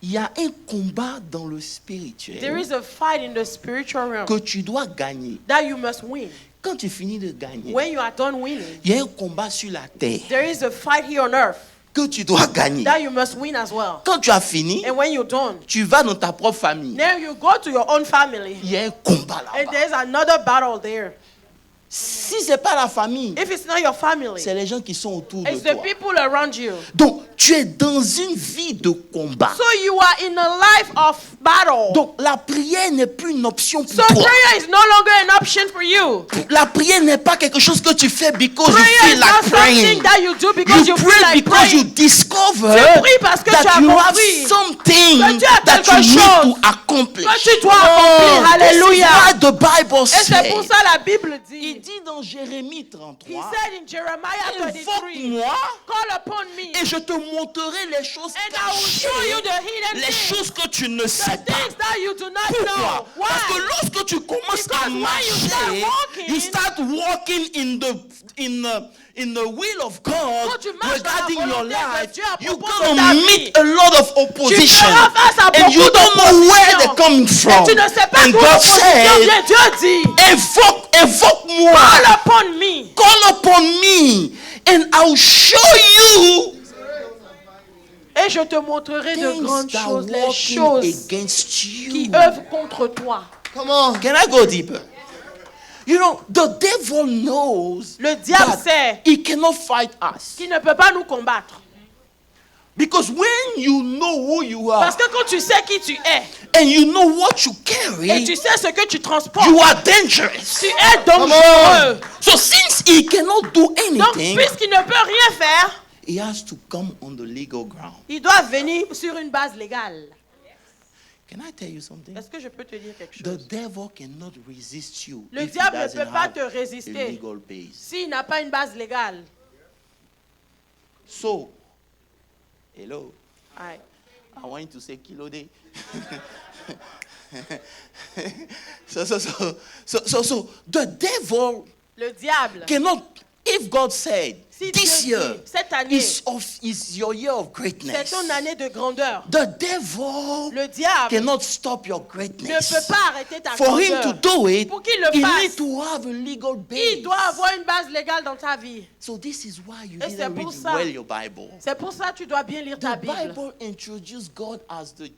A: Il y a un combat dans le spirituel
C: There is a fight in the spiritual realm
A: que tu dois gagner.
C: that you must win.
A: Quand tu finis de gagner,
C: When you are done winning,
A: il y a un combat sur la terre
C: there is a fight here on earth
A: que tu dois gagner.
C: that you must win as well.
A: Quand tu as fini,
C: And when you're done,
A: tu vas dans ta propre famille.
C: then you go to your own family.
A: Il y a un combat
C: And
A: là-bas.
C: there's another battle there.
A: Si ce n'est pas la famille,
C: If it's not your family,
A: c'est les gens qui sont autour de
C: it's the
A: toi.
C: people around you.
A: Donc, tu es dans une vie de combat.
C: So you are in a life of battle.
A: Donc, la prière n'est plus une option pour
C: So
A: toi.
C: prayer is no longer an option for you.
A: La prière n'est pas quelque chose que tu fais because you
C: Prayer
A: feel
C: is
A: like
C: not
A: praying.
C: something that you do because
A: You
C: you feel
A: pray
C: like
A: because you
C: praying.
A: discover
C: Tu pries parce que tu
A: that
C: as
A: you have
C: compris
A: something
C: que tu as
A: that
C: quelque
A: you need
C: chose
A: to accomplish.
C: que tu dois accomplir.
A: This is
C: Alléluia.
A: why the Bible
C: Et c'est pour
A: says.
C: ça la Bible
A: Il
C: dit.
A: dit dans Jérémie
C: He
A: 33,
C: said in Jeremiah 23,
A: invoque-moi
C: call upon me
A: et je te montrerai les choses
C: and I will show you
A: cachées,
C: the hidden
A: les
C: things,
A: choses que tu ne
C: the
A: sais pas.
C: things that you do not
A: Pourquoi?
C: know.
A: Parce que
C: Why?
A: lorsque tu commences
C: Because
A: à
C: when you
A: marcher,
C: start walking,
A: you start walking in the will of God
C: Quand tu marches dans la
A: regarding your
C: volonté de
A: life,
C: Dieu à
A: you're
C: propos de
A: gonna
C: ta
A: meet
C: vie.
A: a lot of opposition,
C: feras face à
A: and you
C: beaucoup
A: don't know where
C: d'opposition.
A: they're coming from.
C: Et tu ne sais pas
A: And
C: d'où
A: God
C: l'opposition vient.
A: said,
C: Dieu dit,
A: invoque-moi,
C: call upon me.
A: call upon me, and I'll show you
C: Et je te montrerai de
A: things
C: grandes
A: that are
C: choses, les
A: working
C: choses
A: against
C: qui
A: you.
C: œuvrent contre toi.
D: Come on.
A: Can I go deeper? You know, the devil knows
C: Le diable
A: that
C: sait
A: he cannot fight us.
C: qu'il ne peut pas nous combattre.
A: Because when you know who you are
C: Parce que quand tu sais qui tu es
A: and you know what you
C: et
A: carry,
C: tu sais ce que tu transportes,
A: you are dangerous.
C: tu es dangereux.
A: So since he cannot do
C: Donc,
A: anything,
C: puisqu'il ne peut rien faire,
A: he has to come on the legal ground.
C: il doit venir sur une base légale.
A: Can I tell you something?
C: Est-ce que je peux te dire quelque
A: The
C: chose?
A: devil cannot resist you
C: Le
A: if he
C: diable ne
A: doesn't
C: peut pas
A: have
C: te
A: a
C: résister
A: legal base.
C: s'il n'a pas une base légale.
A: So, hello,
C: Ouais.
A: I want you to say kilo day. So the devil
C: Le diable,
A: cannot, if God said,
C: si
A: this
C: Dieu
A: year
C: dit, cette année,
A: is your year of
C: c'est
A: greatness,
C: ton année de grandeur.
A: the devil
C: Le diable
A: cannot stop your
C: ne peut
A: greatness.
C: pas arrêter ta
A: For him to
C: grandeur.
A: do it,
C: Pour qu'il le
A: he
C: fasse,
A: needs to have a legal
C: il
A: base.
C: doit avoir une base légale dans ta vie.
A: So this is why you
C: Et c'est
A: didn't
C: pour
A: read
C: ça.
A: well your Bible.
C: C'est pour ça que tu dois bien lire ta
A: The
C: Bible.
A: Bible introduced God as the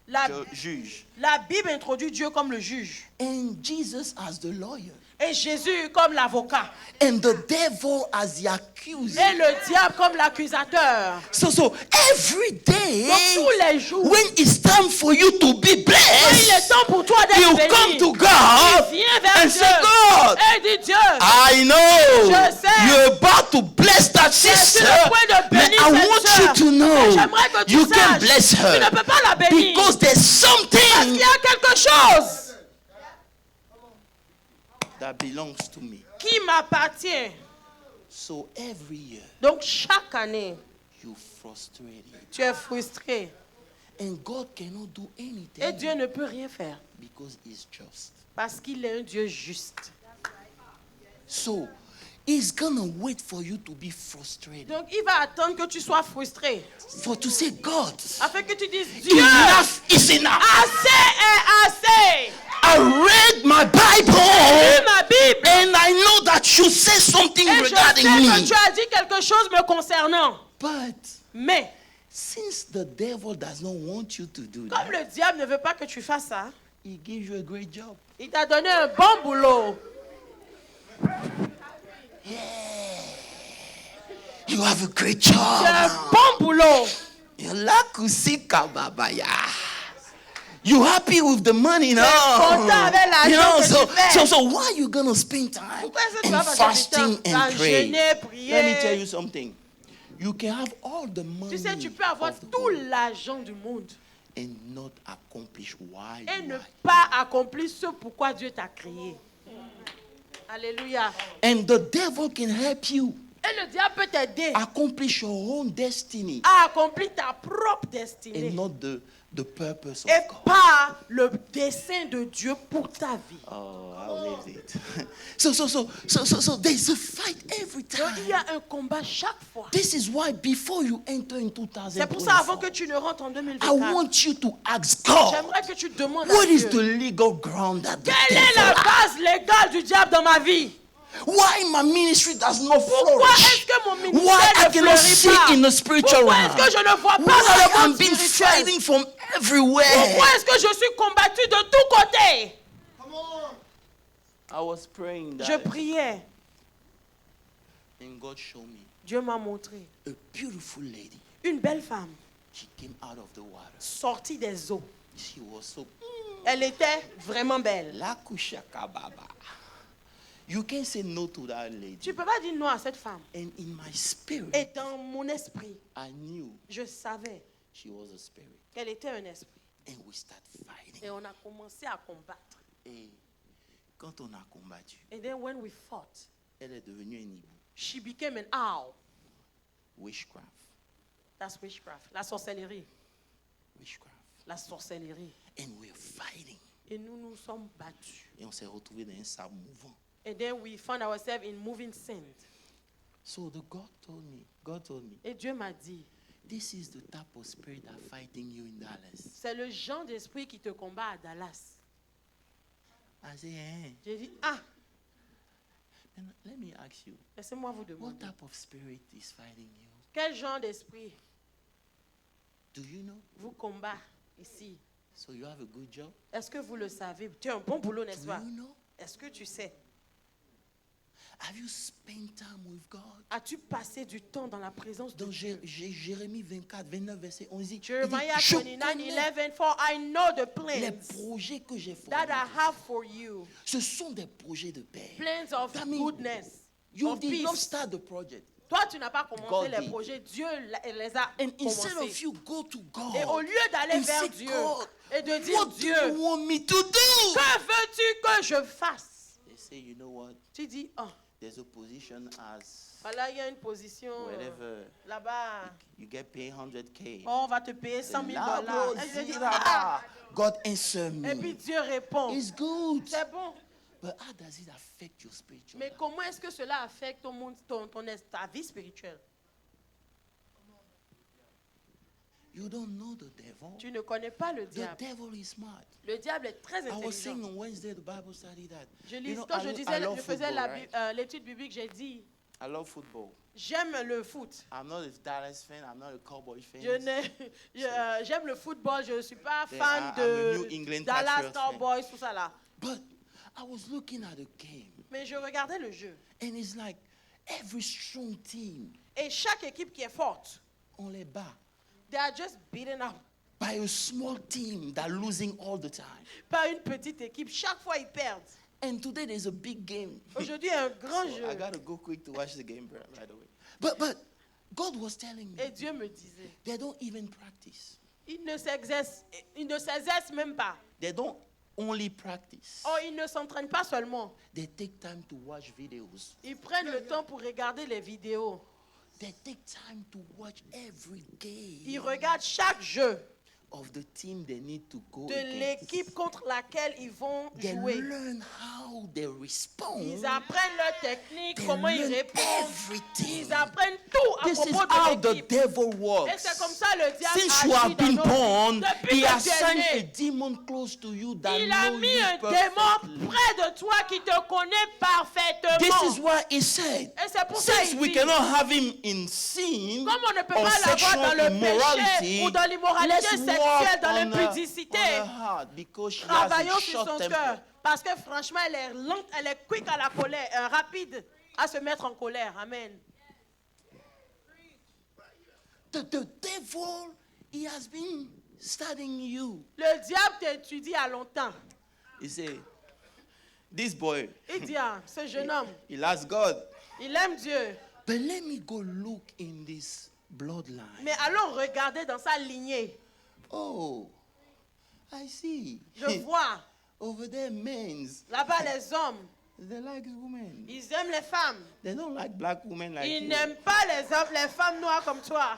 C: La-
A: juge
C: La Bible introduit Dieu comme le juge
A: and Jesus as the lawyer
C: et Jésus comme l'avocat
A: and the devil as the accuser.
C: et le diable comme l'accusateur.
A: So every day,
C: Donc tous les jours,
A: when it's time for you to be
C: quand il est
A: blessed,
C: temps pour toi d'être
A: you
C: béni,
A: come to
C: il
A: God
C: vient vers
A: and
C: Dieu
A: say, God,
C: et dit Dieu,
A: I know
C: Je sais.
A: you're about to bless that
C: je suis
A: sister,
C: le point de
A: but
C: bénir
A: I
C: cette
A: want
C: sœur.
A: you to
C: Et
A: know
C: j'aimerais que tu
A: you can
C: saches,
A: bless
C: tu ne
A: her
C: peux pas la bénir
A: because there's
C: parce
A: something
C: qu'il y a quelque chose
A: that belongs to me.
C: qui m'appartient.
A: So every year
C: Donc chaque année,
A: you frustrated,
C: tu es frustré
A: and God cannot do
C: et Dieu
A: anything
C: ne peut rien faire
A: because He's just.
C: parce qu'il est un Dieu juste.
A: So He's gonna wait for you to be frustrated,
C: Donc il va attendre que tu sois frustré
A: for to say, God,
C: afin que tu dises Dieu,
A: enough is enough.
C: assez est assez.
A: I read my
C: Lis
A: Bible
C: ma Bible
A: and I know that you say something
C: et je sais
A: regarding
C: que
A: me.
C: tu as dit quelque chose me concernant.
A: But
C: Mais
A: since the devil does not want you to do
C: comme
A: that,
C: le diable ne veut pas que tu fasses ça,
A: he gives you a great job.
C: il t'a donné un bon boulot.
A: You have a great
C: Tu as un
A: job.
C: bon boulot.
A: You like usika babaya. You happy with the money now?
C: content avec l'argent
A: You know,
C: que
A: so,
C: tu fais.
A: so, so why are you gonna spend time
C: Pourquoi est-ce que tu
A: in
C: vas passer du
A: fasting
C: temps à
A: and pray?
C: jeûner, prier?
A: Let me tell you something. You can have all the money
C: Tu sais, tu peux avoir
A: of the
C: tout
A: world
C: l'argent du monde
A: and not accomplish why
C: et
A: you
C: ne
A: are.
C: pas accomplir ce pourquoi Dieu t'a créé. Alléluia.
A: And the devil can help you
C: Et le diable peut t'aider
A: accomplish your own destiny
C: à accomplir ta propre destinée
A: and not the purpose of
C: et
A: God.
C: pas le dessein de Dieu pour ta vie.
A: Oh, I'll leave it. So there's a fight every
C: Donc il y
A: time.
C: a un combat chaque fois.
A: This is why before you enter in
C: C'est pour ça avant que
A: 2024,
C: tu ne rentres en
A: I
C: 2024,
A: want you to ask God,
C: j'aimerais que tu demandes à
A: what is the
C: Dieu,
A: legal ground that the
C: quelle est la
A: devil
C: base légale du diable dans ma vie?
A: Why my ministry does not
C: Pourquoi
A: flourish?
C: est-ce que mon
A: Why
C: ministère
A: I
C: ne
A: cannot
C: fleurit
A: see
C: pas?
A: in the spiritual
C: Pourquoi
A: realm?
C: est-ce que je ne vois pas
A: Why
C: dans le
A: I'm
C: monde
A: being
C: spirituel?
A: fighting from everywhere?
C: Pourquoi est-ce que je suis combattu de tous côtés?
A: I was praying
C: Je
A: that
C: priais.
A: and God showed me
C: Dieu m'a montré
A: a beautiful lady.
C: une belle femme
A: She came out of the water.
C: sortie des eaux.
A: She was so
C: Elle était vraiment belle.
A: la kushaka baba. You can't say no to that lady.
C: Tu ne peux pas dire non à cette femme.
A: And in my spirit,
C: Et dans mon esprit,
A: I knew
C: je savais
A: she was a spirit.
C: qu'elle était un esprit.
A: And we start fighting.
C: Et on a commencé à combattre.
A: Et quand on a combattu,
C: And then when we fought,
A: elle est devenue un hibou.
C: she became an owl.
A: Witchcraft.
C: That's witchcraft. La sorcellerie.
A: Witchcraft.
C: La sorcellerie.
A: And we're fighting.
C: Et nous nous sommes battus.
A: Et on s'est retrouvés dans un sable mouvant.
C: And then we found ourselves in moving sand.
A: So God told me,
C: Et Dieu m'a dit,
A: this is the type of spirit that fighting you in Dallas.
C: c'est le genre d'esprit qui te combat à Dallas.
A: I say, eh.
C: J'ai dit, ah,
A: And let me ask you,
C: laissez-moi vous
A: what
C: demander.
A: type of spirit is fighting you?
C: Quel genre d'esprit
A: Do you know?
C: vous combat ici?
A: So you have a good job?
C: Est-ce que vous le savez? Tu as un bon boulot, n'est-ce
A: Do
C: pas?
A: you know?
C: Est-ce que tu sais?
A: Have you spent time with God?
C: As-tu passé du temps dans la présence de
A: Dans
C: Dieu?
A: Jérémie 24, 29, verset 11, il dit,
C: Jeremiah
A: je
C: 29,
A: connais
C: 11, for I know the
A: les
C: plans
A: projets que j'ai
C: that I
A: formés.
C: have for you.
A: Ce sont des projets de paix.
C: Plans of
A: That means
C: goodness,
A: You
C: of
A: did not
C: peace.
A: start the project.
C: Toi, tu n'as pas commencé
A: God
C: les
A: did.
C: projets. Dieu les a
A: And instead of
C: commencés.
A: you go to God
C: Et au lieu d'aller
A: and
C: vers
A: say,
C: Dieu
A: God,
C: et de dire,
A: what do
C: Dieu,
A: you want me to do?
C: que veux-tu que je fasse?
A: They say, you know what?
C: Tu dis, oh,
A: There's a position as
C: voilà, il y a une position
A: wherever
C: là-bas.
A: you get paid 100K.
C: Oh, on va te payer 100 000
A: Là, bro,
C: $. Et je dis,
A: zira,
C: ah!
A: God answer
C: Et puis
A: me.
C: Dieu répond,
A: It's good.
C: c'est bon.
A: But how does it affect your spiritual
C: Mais
A: life?
C: comment est-ce que cela affecte ton monde, ta vie spirituelle?
A: You don't know the devil.
C: Tu ne connais pas le
A: The
C: diable.
A: devil is smart.
C: Le diable est très
A: I was saying
C: intelligent.
A: on Wednesday, the Bible study that.
C: Je
A: You
C: lis,
A: know,
C: quand
A: I
C: je
A: lo-
C: disais,
A: I love
C: je faisais
A: football, right?
C: l'étude biblique, j'ai dit,
A: I love football.
C: j'aime le foot.
A: I'm not a Dallas fan. I'm not a Cowboy fan.
C: J'aime le football, je ne suis pas
A: Then
C: fan
A: I'm a New
C: de
A: England
C: Dallas
A: Patriots fan.
C: Cowboys, tout ça là.
A: But I was looking at the game,
C: Mais je regardais le jeu.
A: and it's like every strong team
C: Et chaque équipe qui est forte,
A: on les bat
C: they are just beaten up
A: by a small team that losing all the time.
C: par une petite équipe. Chaque fois, ils perdent.
A: And today there's a big game.
C: Aujourd'hui, il y a un grand
A: So
C: jeu.
A: I gotta go quick to watch the game, by the way. But God was telling
C: Et
A: me
C: Dieu me disait,
A: they don't even practice.
C: ils ne s'exercent même pas.
A: They don't only practice.
C: Oh, ils ne s'entraînent pas seulement.
A: They take time to watch videos.
C: Ils prennent le temps pour regarder les vidéos.
A: They take time to watch every
C: Ils
A: game
C: regardent chaque jeu
A: of the team they need to go
C: de
A: against.
C: l'équipe contre laquelle ils vont
A: They
C: jouer.
A: learn how they respond.
C: Ils apprennent leur technique,
A: They
C: comment ils
A: learn
C: répondent.
A: everything.
C: Ils apprennent tout à
A: This is
C: propos
A: how
C: de
A: the
C: l'équipe.
A: devil
C: Et
A: works.
C: c'est comme ça le diable
A: Since you
C: agit
A: have
C: dans
A: been
C: nos vies.
A: born,
C: Depuis
A: he
C: que
A: has
C: tu es
A: sent
C: né,
A: a demon close to you that
C: il a
A: knows
C: mis
A: you
C: un
A: perfectly.
C: démon près de toi qui te connaît parfaitement.
A: This is why he said,
C: Et c'est pour ça
A: since
C: qu'il
A: we
C: dit,
A: cannot have him in sin,
C: comme on ne peut
A: or
C: pas l'avoir dans
A: sexual
C: le péché
A: immorality,
C: ou dans l'immoralité
A: let's
C: sexuelle,
A: work
C: dans
A: on
C: l'impudicité,
A: her heart because she has
C: travaillons
A: a
C: sur
A: short
C: son
A: temper.
C: cœur. Parce que franchement, elle est lente, elle est quick à la colère, rapide à se mettre en colère. Amen.
A: The devil, he has been studying you.
C: Le diable t'étudie à longtemps.
A: He say, this boy,
C: Il dit, ah, ce jeune homme,
A: he loves God.
C: il aime Dieu.
A: But let me go look in this bloodline.
C: Mais allons regarder dans sa lignée.
A: Oh, I see.
C: Je vois,
A: Over there, men's,
C: là-bas, les hommes,
A: they like women.
C: ils aiment les femmes.
A: They don't like black women like
C: Ils
A: you.
C: n'aiment pas les hommes, les femmes noires comme toi.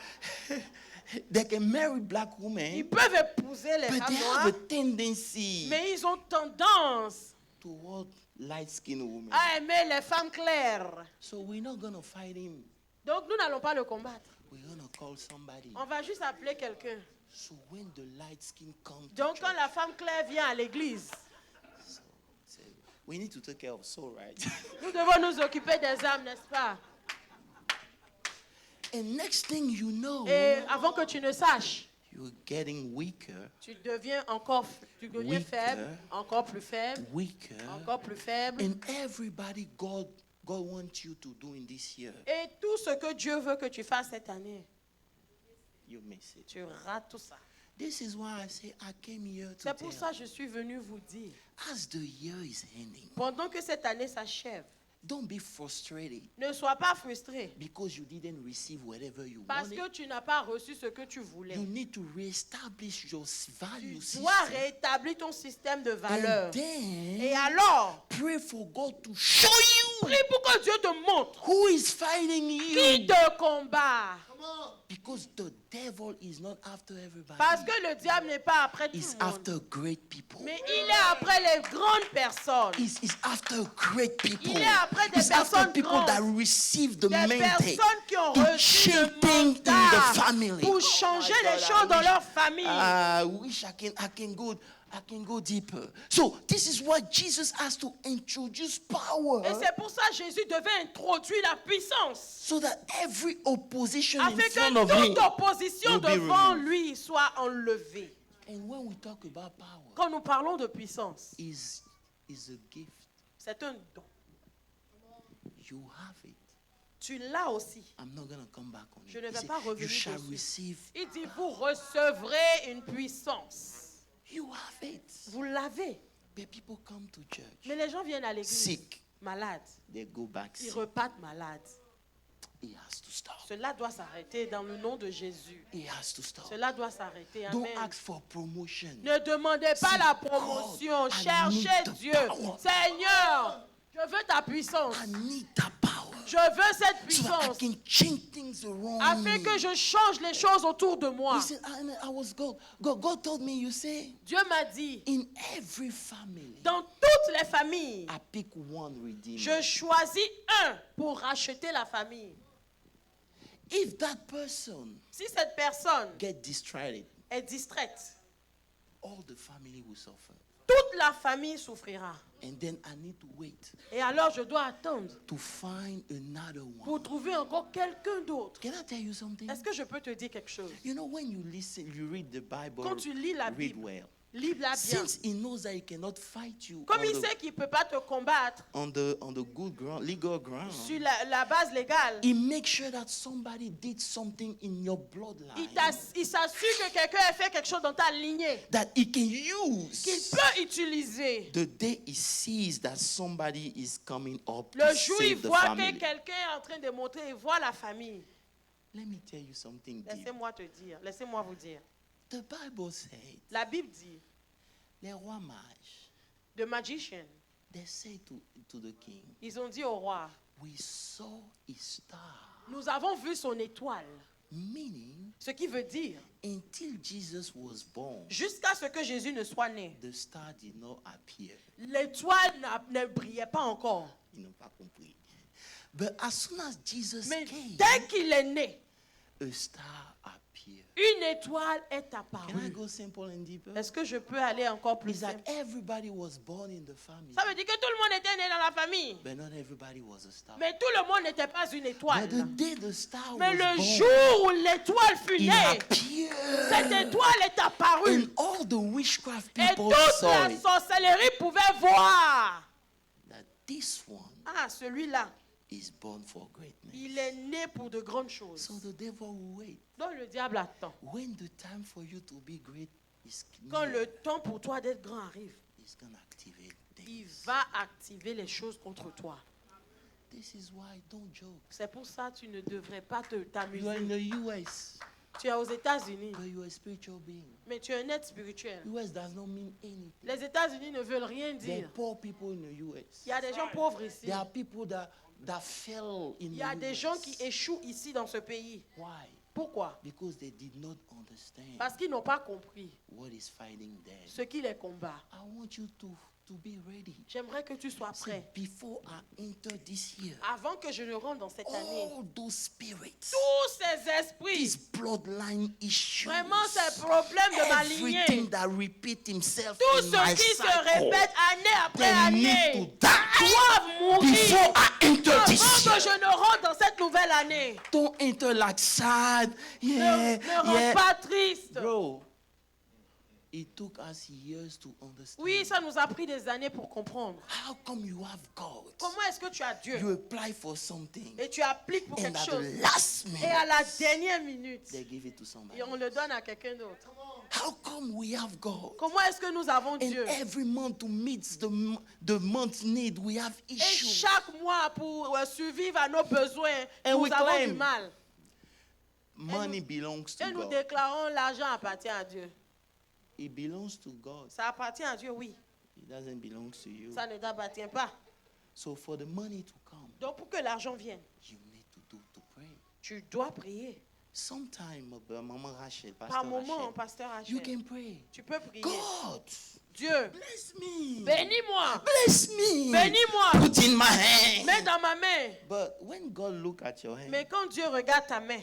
A: They can marry black women,
C: Ils peuvent épouser les
A: but
C: femmes
A: they have
C: noires,
A: a tendency
C: mais ils ont tendance
A: toward light-skinned women.
C: à aimer les femmes claires.
A: So we're not going to fight him.
C: Donc nous n'allons pas le combattre.
A: We're going to call somebody.
C: On va juste appeler quelqu'un.
A: So when the light skin comes to
C: Donc quand
A: church,
C: la femme claire vient à l'église,
A: say, we need to take care of soul, right?
C: nous devons nous occuper des âmes, n'est-ce pas?
A: And next thing you know,
C: Et avant que tu ne saches,
A: you're getting weaker,
C: tu deviens faible, encore plus faible,
A: weaker.
C: encore plus faible.
A: And everybody God wants you to do in this year,
C: Et tout ce que Dieu veut que tu fasses cette année,
A: you miss it.
C: tu rates tout ça.
A: This is why I say I came here to
C: C'est pour
A: tell
C: ça que je suis venu vous dire,
A: as the year is ending,
C: pendant que cette année s'achève,
A: don't be frustrated
C: ne sois pas frustré
A: because you didn't receive whatever you
C: parce
A: wanted.
C: que tu n'as pas reçu ce que tu voulais.
A: You need to reestablish your value
C: Tu
A: system.
C: dois rétablir ton système de valeurs.
A: And then
C: Et alors,
A: pray for God to show you
C: prie pour que Dieu te montre
A: who is fighting
C: qui
A: you.
C: te combat.
A: Because the devil is not after everybody.
C: Parce que le diable n'est pas après tout
A: He's
C: le monde.
A: after great people.
C: Mais il est après les grandes personnes.
A: He's after great people.
C: Il est après des
A: He's after
C: personnes
A: people
C: grandes.
A: that receive the
C: Des
A: mandate
C: personnes qui ont
A: to
C: reçu
A: change
C: le
A: things in the
C: mandat
A: family.
C: pour changer les choses dans leur famille.
A: I wish I can go deeper. So this is why Jesus has to introduce power
C: Et c'est pour ça que Jésus devait introduire la puissance.
A: so that every opposition in
C: Afin
A: front
C: que
A: of him
C: toute opposition
A: will be
C: devant
A: removed.
C: lui soit enlevée.
A: And when we talk about power,
C: Quand nous parlons de puissance,
A: is a gift.
C: c'est un don.
A: You have it.
C: Tu l'as aussi.
A: I'm not going to come back on it.
C: Je ne
A: He
C: vais
A: said,
C: pas
A: you
C: revenir
A: shall
C: dessus.
A: receive.
C: Il dit, vous recevrez une puissance.
A: You have it.
C: Vous l'avez.
A: But people come to church
C: Mais les gens viennent à l'église
A: sick.
C: malades.
A: They go back
C: Ils
A: sick.
C: repartent malades.
A: It has to stop.
C: Cela doit s'arrêter dans le nom de Jésus.
A: It has to stop.
C: Cela doit s'arrêter.
A: Don't
C: Amen.
A: ask for promotion.
C: Ne demandez pas
A: Say,
C: la promotion.
A: God, I
C: Cherchez
A: need the
C: Dieu.
A: power.
C: Seigneur, je veux ta puissance.
A: I need that power
C: Je veux cette
A: so that I
C: puissance
A: can change things around
C: afin
A: me.
C: que je change les choses autour de moi.
A: He said, I was God. God told me, you say,
C: Dieu m'a dit,
A: in every family,
C: dans toutes les familles,
A: I pick one redeemer.
C: je choisis un pour racheter la famille.
A: If that person
C: Si cette personne
A: get distracted,
C: est distraite,
A: all the family will suffer.
C: toute la famille souffrira.
A: And then I need to wait
C: Et alors je dois attendre
A: to find another
C: pour
A: one.
C: trouver encore quelqu'un d'autre.
A: Can I tell you something?
C: Est-ce que je peux te dire quelque chose?
A: You know, when you listen, you read the Bible,
C: Quand tu lis la
A: read
C: Bible,
A: well.
C: lis-la bien.
A: Since he knows that he cannot fight you
C: Comme il sait qu'il ne peut pas te combattre
A: on the good ground, legal ground,
C: sur la base légale,
A: he makes sure that somebody did something in your bloodline
C: il s'assure que quelqu'un ait fait quelque chose dans ta lignée
A: that he can
C: qu'il
A: use
C: peut utiliser.
A: the day he sees that somebody is coming up to
C: Le jour où il
A: save the
C: voit que
A: family.
C: quelqu'un est en train de montrer, il voit la famille.
A: Let me tell you something deep.
C: Laissez-moi te dire, laissez-moi vous dire.
A: The Bible said,
C: La Bible dit,
A: les rois mages,
C: the magician,
A: they say to the king,
C: ils ont dit au roi,
A: we saw a star.
C: nous avons vu son étoile.
A: Meaning,
C: Ce qui veut dire,
A: until Jesus was born,
C: jusqu'à ce que Jésus ne soit né,
A: the star did not appear.
C: l'étoile ne brillait pas encore.
A: Ils n'ont pas compris. But as soon as Jesus
C: Mais
A: came,
C: dès qu'il est né,
A: a star appeared.
C: une étoile est
A: Can I
C: apparue.
A: go simple and deeper?
C: Est-ce que je peux aller encore plus
A: It's like
C: simple?
A: everybody was born in the family,
C: Ça veut dire que tout le monde était né dans la famille.
A: but not everybody was a star.
C: Mais tout le monde n'était pas une étoile.
A: But the day the star
C: Mais
A: was
C: le
A: born,
C: jour où l'étoile fut
A: it
C: née,
A: appeared.
C: cette étoile est apparue.
A: And all the witchcraft
C: Et
A: people
C: toute
A: saw
C: la
A: it.
C: sorcellerie pouvait voir.
A: That this one
C: Ah, celui-là,
A: is born for greatness.
C: il est né pour de grandes choses.
A: So the devil will wait.
C: Donc le diable attend.
A: When the time for you to be great is
C: Quand
A: near,
C: le temps pour toi d'être grand arrive,
A: he's going to activate
C: il
A: things.
C: va activer les choses contre toi.
A: This is why don't joke.
C: C'est pour ça que tu ne devrais pas
A: You are in
C: t'amuser.
A: the US,
C: Tu es aux États-Unis,
A: but you are a spiritual being.
C: mais tu es un être spirituel.
A: US does not mean anything.
C: Les États-Unis ne veulent rien
A: There are
C: dire.
A: poor people in the US.
C: Il y a des gens pauvres ici.
A: There are people that fell in
C: Il y a
A: the
C: des
A: US.
C: gens qui échouent ici dans ce pays.
A: Why?
C: Pourquoi?
A: Because they did not understand
C: Parce qu'ils n'ont pas compris
A: what is fighting them.
C: ce qui les combat.
A: I want you to be ready.
C: J'aimerais que tu sois
A: Say,
C: prêt.
A: before I enter this year,
C: Avant que je ne rentre dans cette année,
A: all those spirits,
C: tous ces esprits,
A: these bloodline issues,
C: vraiment ces problèmes de ma lignée,
A: everything that repeat himself
C: tout
A: in my
C: ce qui se
A: cycle,
C: répète année après
A: they need
C: année,
A: to die
C: doivent mourir
A: before I enter this
C: avant que
A: year.
C: je ne rentre dans cette nouvelle année.
A: Don't enter like sad.
C: Ne rentre pas triste.
A: Bro, it took us years to understand.
C: Oui, ça nous a pris des années pour comprendre.
A: How come you have God?
C: Comment est-ce que tu as Dieu
A: You apply for something,
C: et tu appliques pour
A: and
C: quelque
A: at
C: chose
A: the last
C: et à la
A: minute,
C: dernière minute,
A: they give it to somebody.
C: et on le donne à quelqu'un d'autre.
A: How come we have God?
C: Comment est-ce que nous avons
A: And
C: Dieu?
A: every month to meet the month's need, we have
C: Et
A: issues.
C: chaque mois, pour survivre à nos besoins,
A: And
C: nous
A: we
C: avons
A: claim
C: du mal.
A: Money belongs to
C: Et nous
A: God.
C: déclarons l'argent appartient à Dieu.
A: It belongs to God.
C: Ça appartient à Dieu, oui.
A: It doesn't belong to you.
C: Ça ne t'appartient pas.
A: So for the money to come,
C: Donc pour que l'argent vienne,
A: you need to pray.
C: tu dois prier.
A: Sometime, Maman Rachel,
C: Par
A: Pastor
C: moment,
A: Rachel,
C: pasteur
A: you
C: Rachel,
A: can pray.
C: tu peux prier.
A: God,
C: Dieu,
A: bless me.
C: bénis-moi.
A: Bless me.
C: Bénis-moi.
A: Put in my hand.
C: Mets dans ma main.
A: But when God look at your hand,
C: Mais quand Dieu regarde ta main,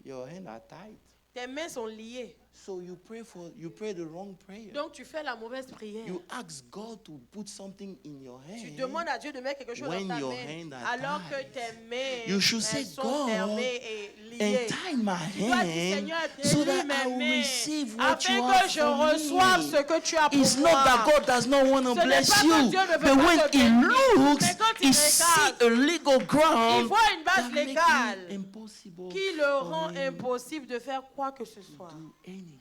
A: your hands are tight.
C: tes mains sont liées.
A: So you pray the wrong prayer.
C: Donc tu fais la mauvaise prière.
A: You ask God to put something in your
C: Tu
A: hand.
C: demandes à Dieu de mettre quelque chose
A: When
C: dans ta
A: your
C: main.
A: hand are
C: Alors que
A: tied.
C: tes mains
A: You should
C: elles
A: say,
C: sont
A: God,
C: fermées et
A: And
C: liées.
A: tie my
C: Tu dois dire,
A: hand
C: Seigneur,
A: so
C: délie
A: that I
C: mes
A: will
C: mains
A: receive what
C: afin
A: you
C: que
A: have
C: je
A: for
C: reçoive
A: me.
C: ce que tu as pour
A: It's
C: moi.
A: not that God does not want to
C: Ce n'est
A: bless
C: pas que
A: you,
C: Dieu ne veut
A: but
C: pas
A: when
C: te
A: He
C: bénir.
A: looks,
C: Mais quand il
A: He sees
C: regarde,
A: a legal ground
C: il voit une base
A: that makes
C: légale
A: it impossible
C: qui le
A: for
C: rend
A: him
C: impossible de faire quoi que ce soit.
A: to do anything.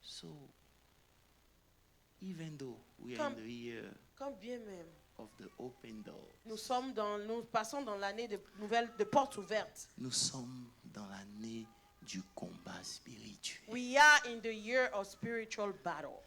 A: So, even though we are in the year
C: Quand bien même
A: of the open door,
C: nous passons dans l'année de portes ouvertes.
A: nous sommes dans l'année du combat spirituel.
C: We are in the year of spiritual battle.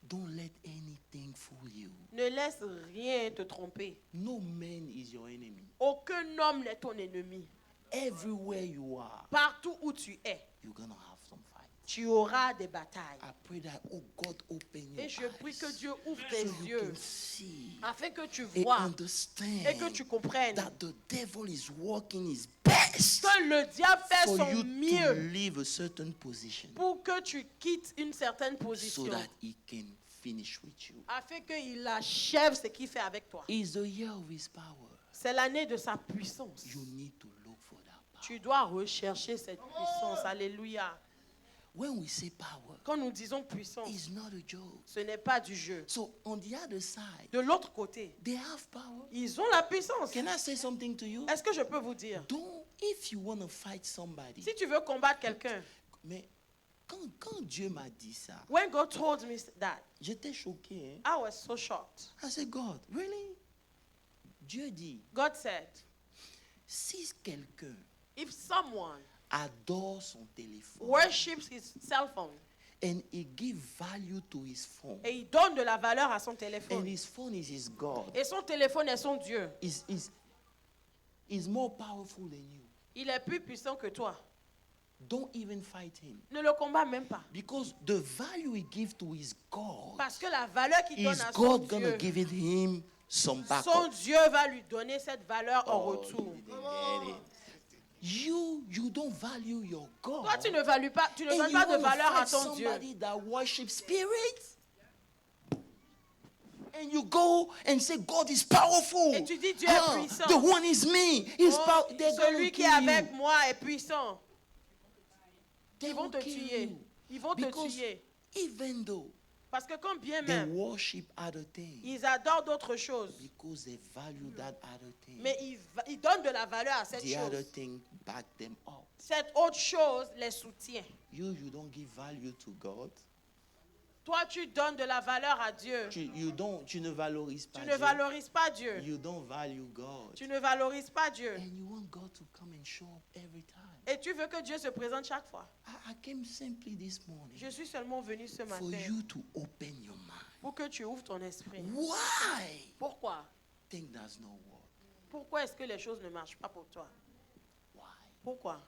A: Don't let anything fool you.
C: Ne laisse rien te tromper.
A: No man is your enemy.
C: Aucun homme n'est ton ennemi.
A: Everywhere you are,
C: Partout où tu es,
A: you're going to have some fight.
C: tu auras des batailles.
A: I pray that, oh God, open your
C: Et je prie que
A: eyes
C: Dieu ouvre
A: so
C: tes
A: you
C: yeux
A: can see
C: afin que tu
A: and
C: vois
A: understand
C: et que tu comprennes
A: that the devil is working his best
C: que le diable fait
A: for
C: son
A: you to
C: mieux
A: leave a certain position
C: pour que tu quittes une certaine
A: so
C: position
A: that he can finish with you.
C: afin qu'il achève ce qu'il fait avec toi.
A: It's the year of his power.
C: C'est l'année de sa puissance.
A: You need to look for that power.
C: Tu dois rechercher cette puissance. Alléluia.
A: When we say power,
C: Quand nous disons puissance,
A: it's not a joke.
C: ce n'est pas du jeu.
A: So on the other side,
C: De l'autre côté,
A: they have power.
C: ils ont la puissance.
A: Can I say something to you?
C: Est-ce que je peux vous dire,
A: If you want to fight somebody,
C: si tu veux combattre quelqu'un,
A: mais quand Dieu m'a dit ça,
C: when God told me that,
A: j'étais choqué. Hein?
C: I was so shocked.
A: I said, God, really? Dieu dit,
C: God said,
A: si quelqu'un
C: if someone
A: adore son téléphone
C: worships his cell phone
A: and he give value to his phone,
C: et il donne de la valeur à son
A: and
C: téléphone,
A: his phone is his God,
C: et son téléphone est son Dieu,
A: is more powerful than you,
C: il est plus puissant que toi.
A: don't even fight him.
C: Ne le combat même pas.
A: Because the value he gives to his God,
C: Parce que la valeur qu'il donne
A: is
C: à son
A: God gonna
C: Dieu,
A: give it him some
C: son
A: backup?
C: Dieu va lui donner cette valeur en
A: Oh,
C: retour.
A: you didn't get it. You don't value your God.
C: Toi, tu ne donnes pas de
A: wanna
C: valeur à
A: fight
C: ton Dieu.
A: somebody that worships spirit. And you go and say God is powerful.
C: Et tu dis Dieu est puissant.
A: The one is me. He's
C: Oh,
A: They're gonna
C: celui qui
A: kill
C: est avec
A: you.
C: moi est puissant.
A: They
C: Ils vont
A: will
C: te
A: kill
C: tuer.
A: you.
C: Ils vont te
A: Because
C: tuer.
A: even though
C: Parce que quand bien
A: they
C: même,
A: worship other things,
C: ils adorent d'autres choses,
A: because they value that other thing,
C: mais ils donnent de la valeur à cette
A: the other
C: chose.
A: thing back them up.
C: Cette autre chose les soutient.
A: You don't give value to God.
C: Toi, tu donnes de la valeur à Dieu.
A: Tu ne valorises pas
C: Tu
A: Dieu.
C: ne valorises pas Dieu.
A: You don't value God.
C: Tu ne valorises pas Dieu.
A: And you want God to come and show up every time.
C: Et tu veux que Dieu se présente chaque fois.
A: I came simply this morning
C: Je suis seulement venu ce
A: for
C: matin
A: you to open your mind.
C: pour que tu ouvres ton esprit.
A: Why
C: Pourquoi?
A: think does not work?
C: Pourquoi est-ce que les choses ne marchent pas pour toi?
A: Why?
C: Pourquoi?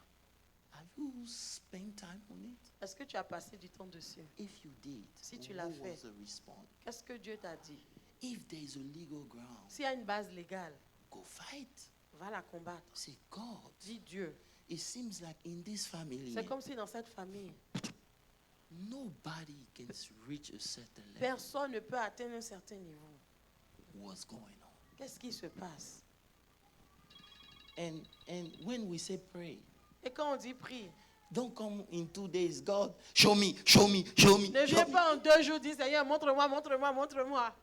A: Have you spent time on it?
C: Est-ce que tu as passé du temps dessus?
A: If you did,
C: Si tu l'as
A: what
C: fait.
A: was the response?
C: Qu'est-ce que Dieu t'a dit?
A: If there is a legal ground,
C: S'il y a une base légale,
A: go fight.
C: va la combattre.
A: Say, God,
C: Dis Dieu.
A: it seems like in this family,
C: C'est comme si dans cette famille,
A: nobody can reach a certain level.
C: personne ne peut atteindre un certain niveau.
A: What's going on?
C: Qu'est-ce qui se passe?
A: And when we say pray,
C: Et quand on dit prie,
A: don't come in 2 days. God, show me, show me, show me.
C: ne
A: show
C: viens
A: me.
C: pas en 2 jours dire Seigneur, montre-moi, montre-moi, montre-moi.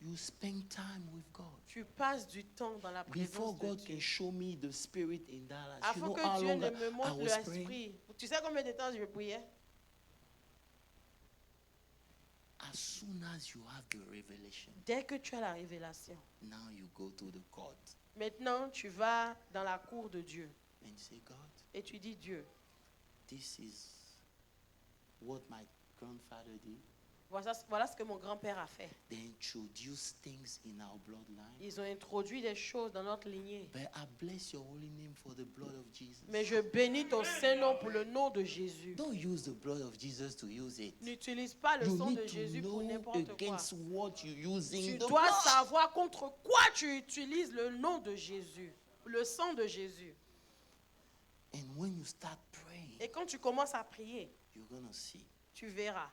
A: You spend time with God.
C: Tu passes du temps dans la
A: Before
C: présence de
A: God
C: Dieu.
A: can show me the spirit in Dallas, you
C: Afin
A: know
C: que
A: how
C: Dieu
A: long
C: ne me
A: I
C: montre
A: was praying?
C: l'esprit. Tu sais combien de temps je priais?
A: As soon as you have the revelation,
C: Dès que tu as la révélation,
A: now you go to the court
C: maintenant tu vas dans la cour de Dieu
A: and say, God,
C: et tu dis Dieu,
A: this is what my grandfather did.
C: voilà ce que mon grand-père a fait.
A: They introduce things in our bloodline.
C: Ils ont introduit des choses dans notre lignée.
A: But I bless your holy name for the blood of Jesus.
C: Mais je bénis ton Saint-Nom pour le nom de Jésus.
A: Don't use the blood of Jesus to use it.
C: N'utilise pas le
A: You
C: sang de
A: need
C: Jésus
A: to
C: pour
A: know
C: n'importe quoi.
A: against what you're using
C: Tu
A: the
C: dois
A: blood.
C: savoir contre quoi tu utilises le nom de Jésus, le sang de Jésus.
A: And when you start praying,
C: Et quand tu commences à prier,
A: you're gonna see.
C: tu verras.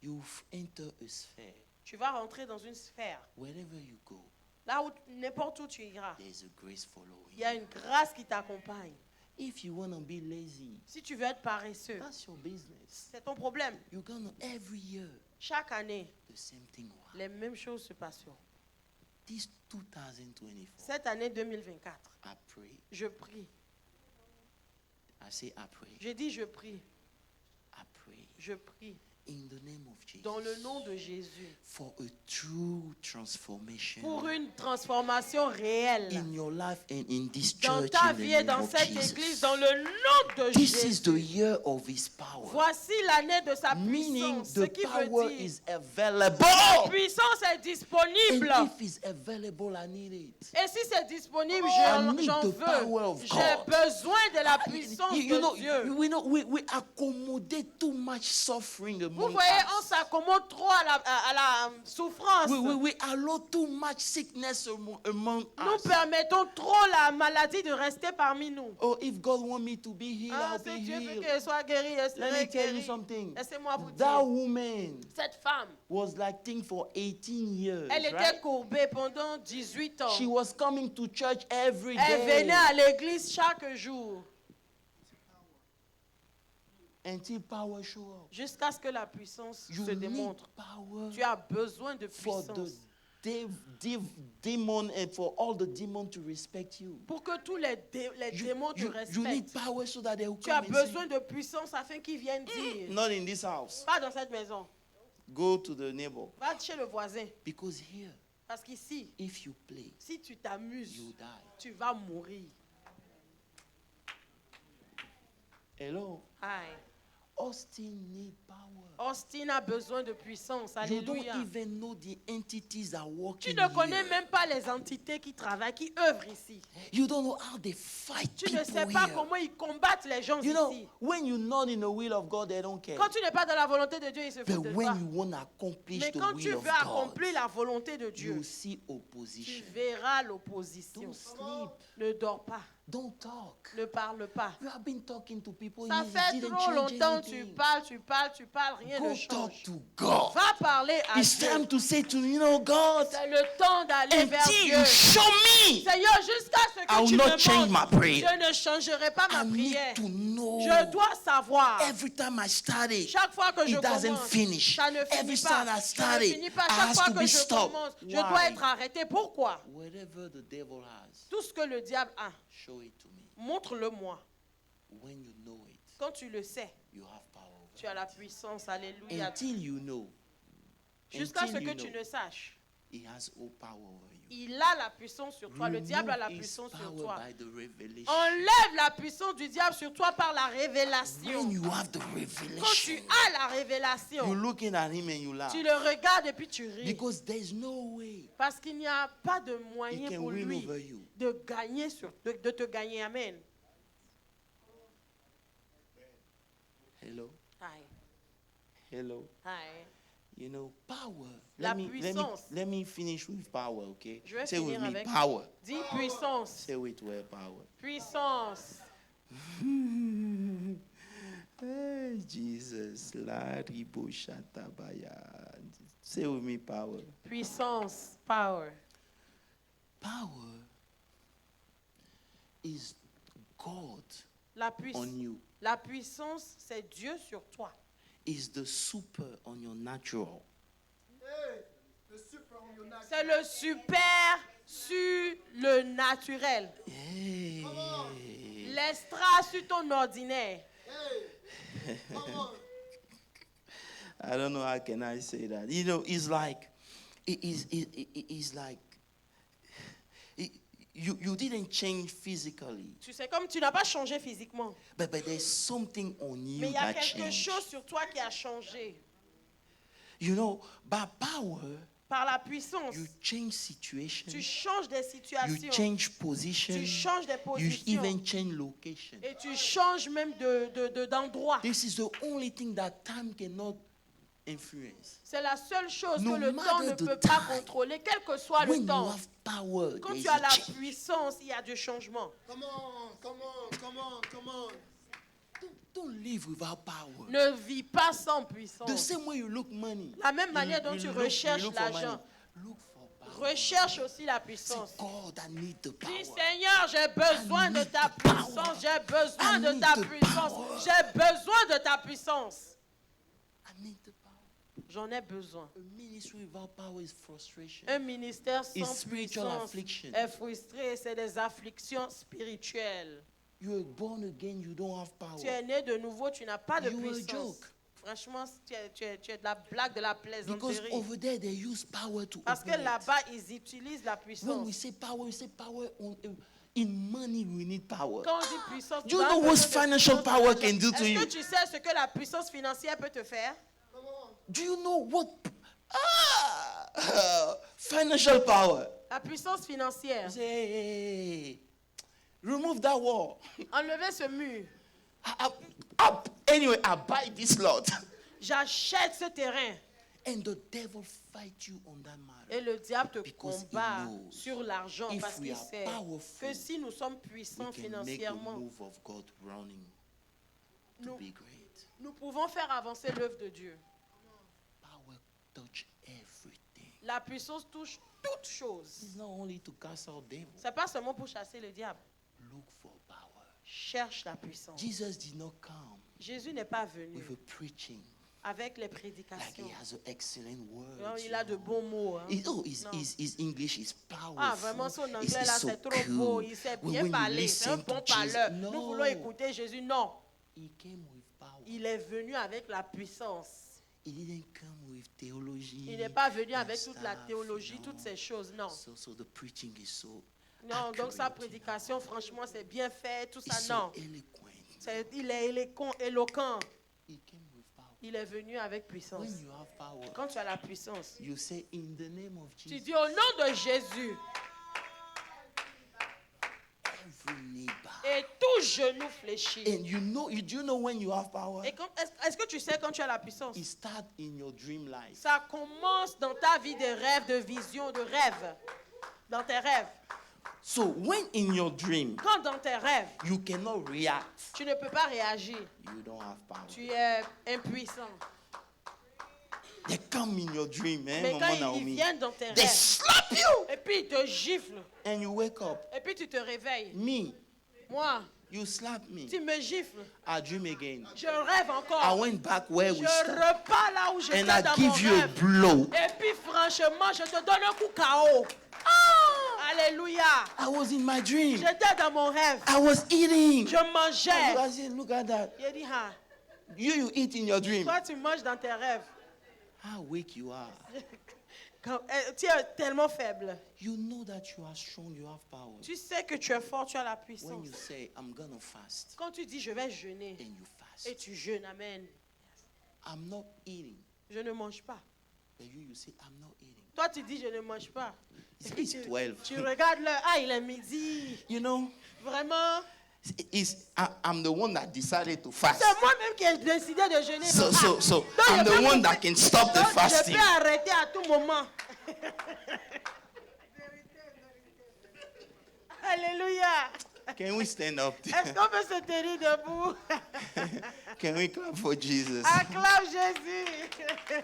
A: You enter a sphere.
C: Tu vas rentrer dans une sphère.
A: Wherever you go,
C: Là où n'importe où tu iras,
A: there's a grace following.
C: il y a une grâce qui t'accompagne.
A: If you wanna be lazy,
C: Si tu veux être paresseux,
A: that's your business.
C: c'est ton problème.
A: You're gonna every year
C: Chaque année,
A: the same thing will happen.
C: les mêmes choses se passeront.
A: This 2024,
C: Cette année 2024,
A: I pray.
C: je prie.
A: I say I pray.
C: Je dis je prie.
A: I pray
C: Je prie.
A: in the name of Jesus.
C: Dans le nom de Jésus.
A: For a true transformation
C: Pour une transformation réelle.
A: in your life and in this
C: Dans
A: church
C: ta
A: in the
C: vie et
A: name
C: dans
A: of
C: cette
A: Jesus.
C: église, dans le nom de
A: This is the
C: Jésus.
A: year of His power.
C: Voici l'année de sa
A: Meaning
C: puissance. Ce
A: the
C: qui
A: power
C: veut dire
A: is available.
C: la puissance est
A: And
C: disponible.
A: if it's available, I need it.
C: Et si c'est disponible,
A: I need
C: j'en
A: the power
C: veux.
A: of
C: J'ai
A: God.
C: besoin de la puissance
A: You know,
C: de Dieu.
A: we accommodate too much suffering
C: Vous
A: among
C: voyez, on
A: us.
C: s'accommode trop à la souffrance.
A: We allow too much sickness among
C: Nous
A: us.
C: permettons trop la maladie de rester parmi nous.
A: Oh, if God want me to be healed,
C: Ah,
A: I'll be
C: si Dieu veut
A: healed.
C: qu'elle soit guérie, elle
A: Let
C: serait
A: me tell you
C: guérie.
A: something.
C: Laissez-moi vous
A: That
C: dire,
A: woman
C: cette femme,
A: was like thing for 18 years,
C: elle était
A: right?
C: courbée pendant 18 ans.
A: She was coming to church every
C: Elle
A: day
C: venait à l'église chaque jour
A: until power show up.
C: jusqu'à ce que la puissance
A: You
C: se
A: need
C: démontre.
A: power
C: Tu as besoin de
A: for the
C: puissance
A: demon and for all the demons to respect you.
C: pour que tous les démons te
A: You need
C: respectent.
A: power so that they will
C: Tu as
A: come and
C: besoin
A: see.
C: de puissance afin qu'ils viennent dire.
A: Not in this house.
C: Pas dans cette maison.
A: Go to the neighbor.
C: Va chez le voisin.
A: Because here,
C: Parce qu'ici,
A: if you play,
C: si tu t'amuses,
A: you die.
C: tu vas mourir.
A: Hello?
C: Aïe.
A: Austin need power.
C: Austin a besoin de puissance.
A: You don't
C: Alléluia.
A: even know the entities are
C: Tu
A: working
C: ne connais
A: here.
C: même pas les entités qui travaillent, qui œuvrent ici.
A: You don't know how they fight
C: Tu ne sais
A: people
C: pas
A: here.
C: comment ils combattent les gens
A: You know,
C: ici.
A: when you're not in the will of God, they don't care.
C: Quand tu n'es pas dans la volonté de Dieu, ils se
A: But
C: foutent de
A: when
C: toi.
A: you want to accomplish
C: Mais
A: the
C: quand tu
A: will of
C: veux
A: God,
C: accomplir la volonté de
A: you
C: Dieu,
A: see
C: tu
A: opposition.
C: verras l'opposition.
A: Don't sleep.
C: Ne dors pas.
A: Don't talk.
C: Ne parle pas.
A: You have been talking to people.
C: Ça
A: it
C: fait
A: didn't
C: trop
A: change
C: longtemps, tu
A: anything.
C: parles, rien
A: Go
C: ne
A: talk
C: change.
A: to God.
C: Va parler à
A: It's time
C: Dieu.
A: to say to you know God,
C: C'est le temps d'aller vers
A: until
C: Dieu.
A: you show me,
C: Seigneur, jusqu'à ce
A: I
C: que
A: will
C: tu
A: not
C: me
A: change my
C: montres,
A: prayer.
C: je ne changerai pas ma
A: I need
C: prière.
A: to know.
C: Je dois savoir.
A: Every time I started,
C: Chaque fois que je
A: it doesn't
C: commence,
A: finish.
C: ça ne
A: Every
C: finit
A: time
C: pas.
A: I
C: Ça ne
A: started,
C: finit pas.
A: I
C: Chaque
A: has
C: fois
A: to
C: que
A: be
C: je
A: stopped.
C: commence, je
A: Why?
C: dois être arrêté. Pourquoi?
A: Whatever the devil has,
C: Tout ce que le diable a,
A: show it to me.
C: montre-le-moi.
A: When you know it,
C: Quand tu le sais,
A: you have power over
C: tu as la
A: it.
C: puissance. Alléluia.
A: Until you know,
C: Jusqu'à ce
A: until
C: que
A: you
C: tu
A: know,
C: ne saches.
A: he has all power over you.
C: Il a la puissance sur toi. Le
A: Remove
C: diable a la
A: his
C: puissance sur
A: power
C: toi.
A: by the revelation.
C: Enlève la puissance du diable sur toi par la révélation.
A: When you have the
C: Quand tu
A: revelation,
C: as la
A: you're
C: révélation,
A: looking at him and you laugh.
C: tu le regardes et puis tu ris.
A: Because there's no way
C: Parce qu'il n'y a pas de
A: he
C: moyen
A: can
C: pour
A: win
C: lui
A: over you.
C: de gagner de te gagner. Amen.
A: Hello?
C: Aïe,
A: Hello?
C: aïe.
A: You know, power.
C: La
A: Let
C: puissance.
A: me finish with power, okay?
C: Je vais
A: Say with
C: finir
A: me,
C: avec
A: power.
C: Dis puissance.
A: Say with well, power.
C: Puissance.
A: Hey, Jesus. La ribo shatabaya. Say with me, power.
C: Puissance. Power.
A: Power is God
C: La,
A: on you.
C: la puissance, c'est Dieu sur toi.
A: Is the super on your natural.
D: Hey, the super on your neck.
C: C'est le super sur le naturel.
A: Hey.
C: L'extra sur ton ordinaire.
D: Hey, come on.
A: I don't know how can I say that. You know, it's like, it's like, you didn't change physically,
C: Tu sais, comme tu n'as pas changé physiquement,
A: but there's something on you
C: mais il y a
A: that
C: quelque
A: changed.
C: chose sur toi qui a changé.
A: You know, by power,
C: Par la puissance,
A: you change situation,
C: tu changes des
A: you
C: situations,
A: change position,
C: tu changes des
A: you
C: positions
A: even change location.
C: et tu changes même d'endroit.
A: This is the only thing that time cannot influence.
C: C'est la seule chose
A: No
C: que le temps ne
A: matter the
C: peut pas
A: time,
C: contrôler, quel que soit le
A: When you
C: temps.
A: have power,
C: Quand
A: there
C: tu
A: is
C: as
A: a
C: la
A: change.
C: puissance, il y a du changement.
D: Come on, come on, come on, come on.
A: Don't live without power.
C: Ne vis pas sans
A: The
C: puissance.
A: same way you look money.
C: La même manière dont tu recherches
A: for
C: l'argent,
A: money. Look for power.
C: recherche aussi la
A: Say,
C: puissance.
A: God, I need the power.
C: Dis Seigneur, j'ai besoin de ta puissance, j'ai besoin de ta puissance, j'ai besoin de ta puissance.
A: I need the power.
C: J'en ai besoin.
A: A ministry without power is frustration.
C: Un ministère sans
A: It's spiritual
C: puissance
A: affliction.
C: est frustré, c'est des afflictions spirituelles.
A: You are born again, you don't have power.
C: Tu es né de nouveau, tu n'as pas de
A: You are a
C: puissance.
A: joke.
C: Franchement, tu es de la blague, de la
A: Because
C: plaisanterie.
A: over there they use power to
C: Parce que
A: open it.
C: là-bas, ils utilisent la
A: When
C: puissance.
A: we say power in money we need power.
C: Quand on dit puissance,
A: Do you
C: tu as
A: know what
C: besoin de
A: financial
C: puissance
A: power
C: financière.
A: can do to
C: Est-ce
A: you?
C: que tu sais ce que la puissance financière peut te faire?
A: Do you know what financial power?
C: La puissance financière.
A: You say, hey, remove that wall.
C: Enlevez ce mur.
A: Anyway, I buy this lot.
C: J'achète ce terrain.
A: And the devil fight you on that matter.
C: Et le diable te
A: Because he
C: combat
A: knows
C: sur l'argent
A: if
C: parce
A: we
C: qu'il
A: are
C: sait
A: powerful,
C: que si nous sommes
A: We
C: puissants
A: can make the
C: financièrement,
A: move of God running to
C: nous,
A: be great.
C: nous pouvons faire avancer l'œuvre de Dieu.
A: Power touch everything.
C: La puissance touche toutes choses.
A: It's not only to cast out devils.
C: Ce n'est pas seulement pour chasser le diable.
A: Look for power.
C: Cherche la puissance.
A: Jesus did not come
C: Jésus n'est pas venu
A: with a preaching
C: avec les
A: like
C: prédications.
A: he has an excellent word.
C: Non, il a de bons mots. Hein. Non.
A: His English is powerful.
C: Ah, vraiment, son anglais
A: It's
C: là,
A: so
C: c'est trop
A: cool.
C: beau. Il sait bien
A: When you
C: parler. C'est un
A: listen to
C: bon
A: Jesus-
C: parleur.
A: No.
C: Nous voulons écouter Jésus. Non.
A: He came with power.
C: Il est venu avec la puissance.
A: He didn't come with theology.
C: Il n'est pas venu
A: and
C: avec toute la
A: stuff,
C: théologie,
A: no.
C: toutes ces choses. Non.
A: So the preaching is so
C: Non, donc sa
A: accurate,
C: prédication, franchement, c'est bien fait. Tout ça,
A: It's so
C: non.
A: eloquent.
C: Il est éloquent.
A: He came with power.
C: Il est venu avec puissance.
A: When you have power,
C: Quand tu as la puissance,
A: you say in the name of
C: tu
A: Jesus,
C: dis au nom de Jésus
A: every knee bow.
C: et tout genou fléchit.
A: And do you know when you have power?
C: Et est-ce que tu sais quand tu as la puissance?
A: It starts in your dream life.
C: Ça commence dans ta vie de rêve, de vision, de rêve. Dans tes rêves.
A: So when in your dream
C: Quand dans tes rêves,
A: you cannot react,
C: tu ne peux pas réagir.
A: you don't have power.
C: Tu es impuissant.
A: They come in your dream,
C: Mais
A: Mama
C: quand ils
A: Naomi.
C: viennent dans tes
A: They
C: rêves,
A: slap you
C: et puis ils te giflent,
A: and you wake up.
C: et puis tu te réveilles.
A: Me,
C: Moi,
A: you slap me.
C: tu me gifles.
A: I dream again.
C: Je rêve
A: I
C: encore.
A: went back where
C: Je
A: we stopped
C: repars là où j'étais
A: and I
C: dans mon
A: give you a
C: rêve.
A: blow.
C: Et puis franchement, je te donne un coup KO. Alléluia.
A: I was in my dream.
C: J'étais dans mon rêve.
A: I was eating.
C: Je mangeais.
A: I said, look at that.
C: Il dit, ah,
A: You eat in your dream.
C: toi tu manges dans tes rêves.
A: How weak you are.
C: Tu es tellement faible.
A: You know that you are strong, you have power.
C: Tu sais que tu es fort, tu as la
A: When
C: puissance.
A: you say, I'm going to fast,
C: Quand tu dis je vais jeûner
A: and you fast,
C: et tu jeûnes, amen.
A: I'm not eating.
C: Je ne mange pas.
A: But you say, I'm not eating.
C: Toi tu dis je ne mange pas. Et puis
A: It's 12.
C: tu regardes l'heure, ah il est midi.
A: You know,
C: Vraiment,
A: I'm the one that decided to fast.
C: c'est moi-même qui ai décidé de jeûner.
A: So
C: Donc,
A: I'm
C: je
A: the
C: peux
A: one
C: couper-
A: that can stop the
C: donc,
A: fasting.
C: Je peux arrêter à tout moment. Alléluia.
A: Can we stand up?
C: Est-ce qu'on peut se tenir debout?
A: Can we clap for Jesus?
C: Acclame Jésus.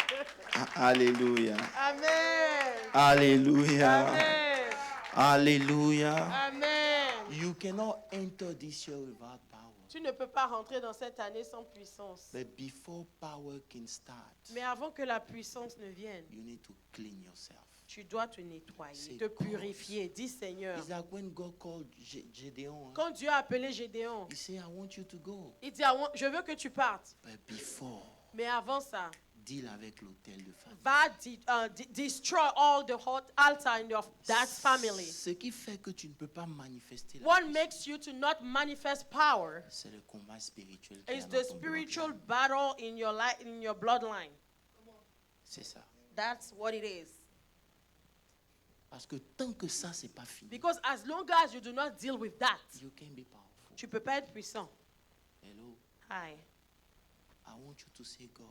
A: Hallelujah.
C: Amen.
A: Hallelujah.
C: Amen.
A: Hallelujah.
C: Amen.
A: You cannot enter this year without power.
C: Tu ne peux pas rentrer dans cette année sans puissance.
A: But before power can start,
C: Mais avant que la puissance ne vienne,
A: you need to clean yourself.
C: tu dois te nettoyer,
A: C'est
C: te purifier. Dis Seigneur.
A: It's like when God called Gedeon.
C: Quand Dieu a appelé Gédéon,
A: He said, I want you to go.
C: il dit, je veux que tu partes.
A: But before,
C: Mais avant ça,
A: deal avec l'autel de famille.
C: va destroy all the hot altar in that family.
A: Ce qui fait que tu ne peux pas manifester la
C: What
A: puissance,
C: makes you to not manifest power
A: c'est le combat spirituel qui est
C: is
A: dans
C: the
A: ton
C: spiritual
A: bloodline.
C: battle in your life, in your bloodline.
A: C'est ça.
C: That's what it is.
A: Parce que tant que ça, c'est pas fini,
C: Because as long as you do not deal with that,
A: you can be powerful.
C: tu peux pas être puissant.
A: Hello.
C: Hi.
A: I want you to say, God,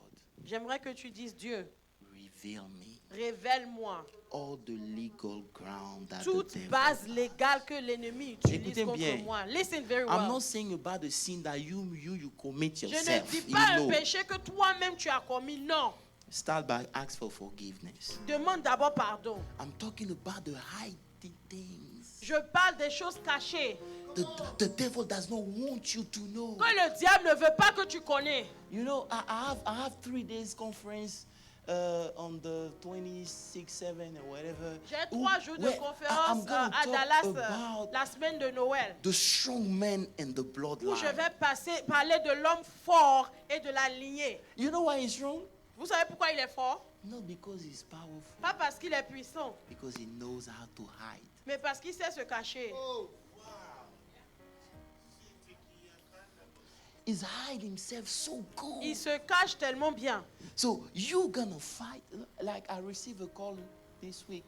C: J'aimerais que tu dises, Dieu,
A: reveal me
C: révèle-moi
A: all the legal ground that the
C: toute
A: devil
C: base
A: has.
C: légale que l'ennemi utilise
A: Écoutez
C: contre
A: bien.
C: moi. Listen very
A: I'm
C: well.
A: not saying about the sin that you commit
C: Je ne
A: yourself.
C: dis
A: You
C: pas un
A: know.
C: péché que toi-même tu as commis. Non.
A: Start by ask for forgiveness.
C: Demande d'abord pardon.
A: I'm talking about the hiding things.
C: Je parle des choses cachées
A: The devil does not want you to know.
C: que le diable ne veut pas que tu connais.
A: You know, I have 3 days conference on the 26, 7 or whatever.
C: J'ai 3 jours de
A: where
C: conférence
A: I'm gonna
C: à
A: talk
C: Dallas
A: about
C: la semaine de Noël
A: the strong men in the
C: où
A: bloodline.
C: je vais parler de l'homme fort et de la lignée.
A: You know why he's strong?
C: Vous savez pourquoi il est fort?
A: Not because he's powerful,
C: Pas parce qu'il est puissant,
A: because he knows how to hide.
C: mais parce qu'il sait se cacher.
A: He's hide himself so good.
C: Il se cache tellement bien.
A: So you're gonna fight. Like I received a call this week.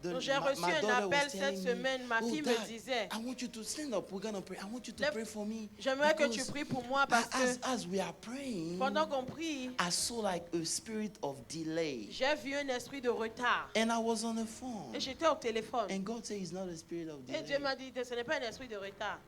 C: Donc, j'ai reçu un
A: daughter was
C: appel cette
A: telling me,
C: semaine. Ma fille me
A: Dad,
C: disait,
A: I want you to stand up. We're gonna pray. I want you to
C: Lève-
A: pray for me.
C: j'aimerais que tu
A: Because
C: pries pour moi parce que
A: as we are praying,
C: pendant qu'on prie,
A: I saw like a spirit of delay.
C: j'ai vu un esprit de retard.
A: And I was on the phone.
C: Et j'étais au téléphone.
A: And God said it's not a spirit of
C: Et Dieu
A: delay.
C: m'a dit, ce n'est pas un esprit de retard.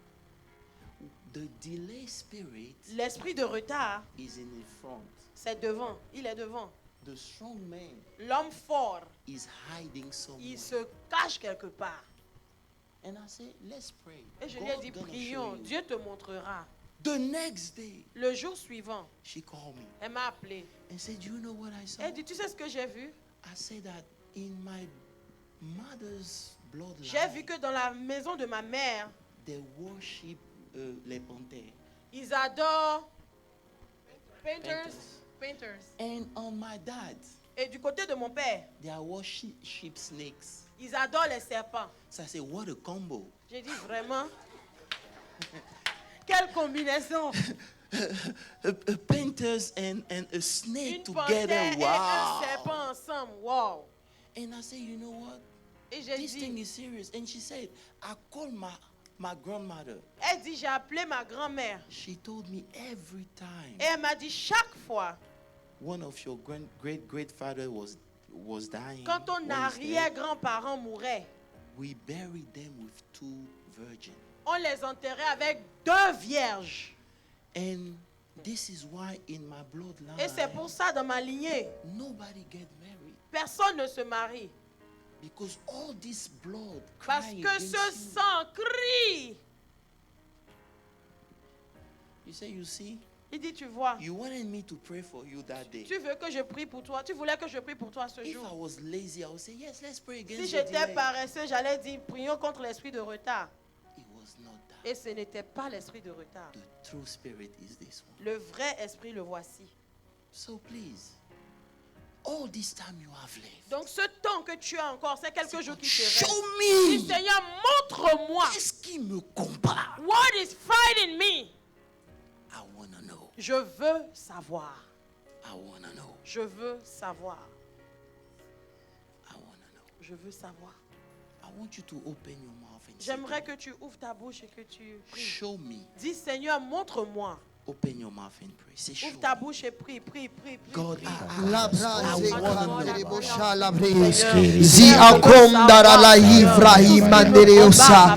A: The delay spirit
C: L'esprit de retard,
A: is in the front.
C: c'est devant. Il est devant.
A: The strong man
C: L'homme fort,
A: is hiding
C: il
A: somewhere.
C: se cache quelque part.
A: And I said, let's pray.
C: Et je lui ai
A: God
C: dit,
A: gonna show
C: prions,
A: you.
C: Dieu te montrera.
A: The next day,
C: Le jour suivant,
A: she called me
C: elle m'a appelé.
A: and said, you know what I saw?
C: Elle dit, tu sais ce que j'ai vu?
A: I said that in my mother's
C: J'ai vu
A: bloodline,
C: que dans la maison de ma mère,
A: they worship les panthères.
C: ils adorent painters.
A: And on my dad,
C: Et du côté de mon père,
A: they are worship snakes.
C: ils adorent les serpents.
A: So I said, what a combo.
C: J'ai dit vraiment, quelle combinaison!
A: Painters and a snake
C: Une
A: together.
C: panthère et un
A: Wow.
C: serpent ensemble. Wow!
A: And I said, you know what?
C: Et j'ai
A: This thing
C: dit,
A: is serious. And she said, I called my grandmother.
C: elle dit, j'ai appelé ma grand-mère.
A: She told me every time
C: Et elle m'a dit, chaque fois,
A: one of your great-grandfather was dying,
C: quand ton
A: one is dead,
C: arrière-grand-parent mourait,
A: we buried them with 2 virgins.
C: on les enterrait avec 2 vierges.
A: And this is why in my bloodline,
C: Et c'est pour ça, dans ma lignée,
A: nobody get married.
C: personne ne se marie.
A: Because all this blood
C: Parce
A: crying
C: que
A: against
C: ce
A: you.
C: sang crie.
A: You say, you see,
C: Il dit, tu vois,
A: you wanted me to pray for you that day.
C: tu veux que je prie pour toi. Tu voulais que je prie pour toi ce
A: If I
C: jour.
A: was lazy, I would say, yes, let's pray
C: Si
A: against the
C: j'étais
A: delay.
C: paresseux, j'allais dire, prions contre l'esprit de retard.
A: It was not that.
C: Et ce n'était pas l'esprit de retard.
A: The true spirit is this one.
C: Le vrai esprit, le voici.
A: So please, all this time you have left,
C: Donc ce temps que tu as encore, c'est quelques jours qui te
A: show
C: restent. Dis,
A: me
C: Seigneur, montre-moi.
A: qu'est-ce qui me combat.
C: What is fighting me?
A: I want to know.
C: Je veux savoir.
A: I want to know.
C: Je veux savoir.
A: I want to know.
C: Je veux savoir.
A: I want you to open your mouth and say,
C: J'aimerais que tu ouvres ta bouche et que tu pries.
A: show me.
C: Dis, Seigneur, montre-moi.
A: Open your mouth and pray. Say, show
C: Ouvre ta
A: me.
C: bouche et prie, prie, prie, prie.
A: God,
C: prie.
D: La
A: I
D: brase
A: wanna
D: kandere
A: know.
D: bosha la brise.
C: Seigneur,
D: Zi akom dara la ivra himandere osa.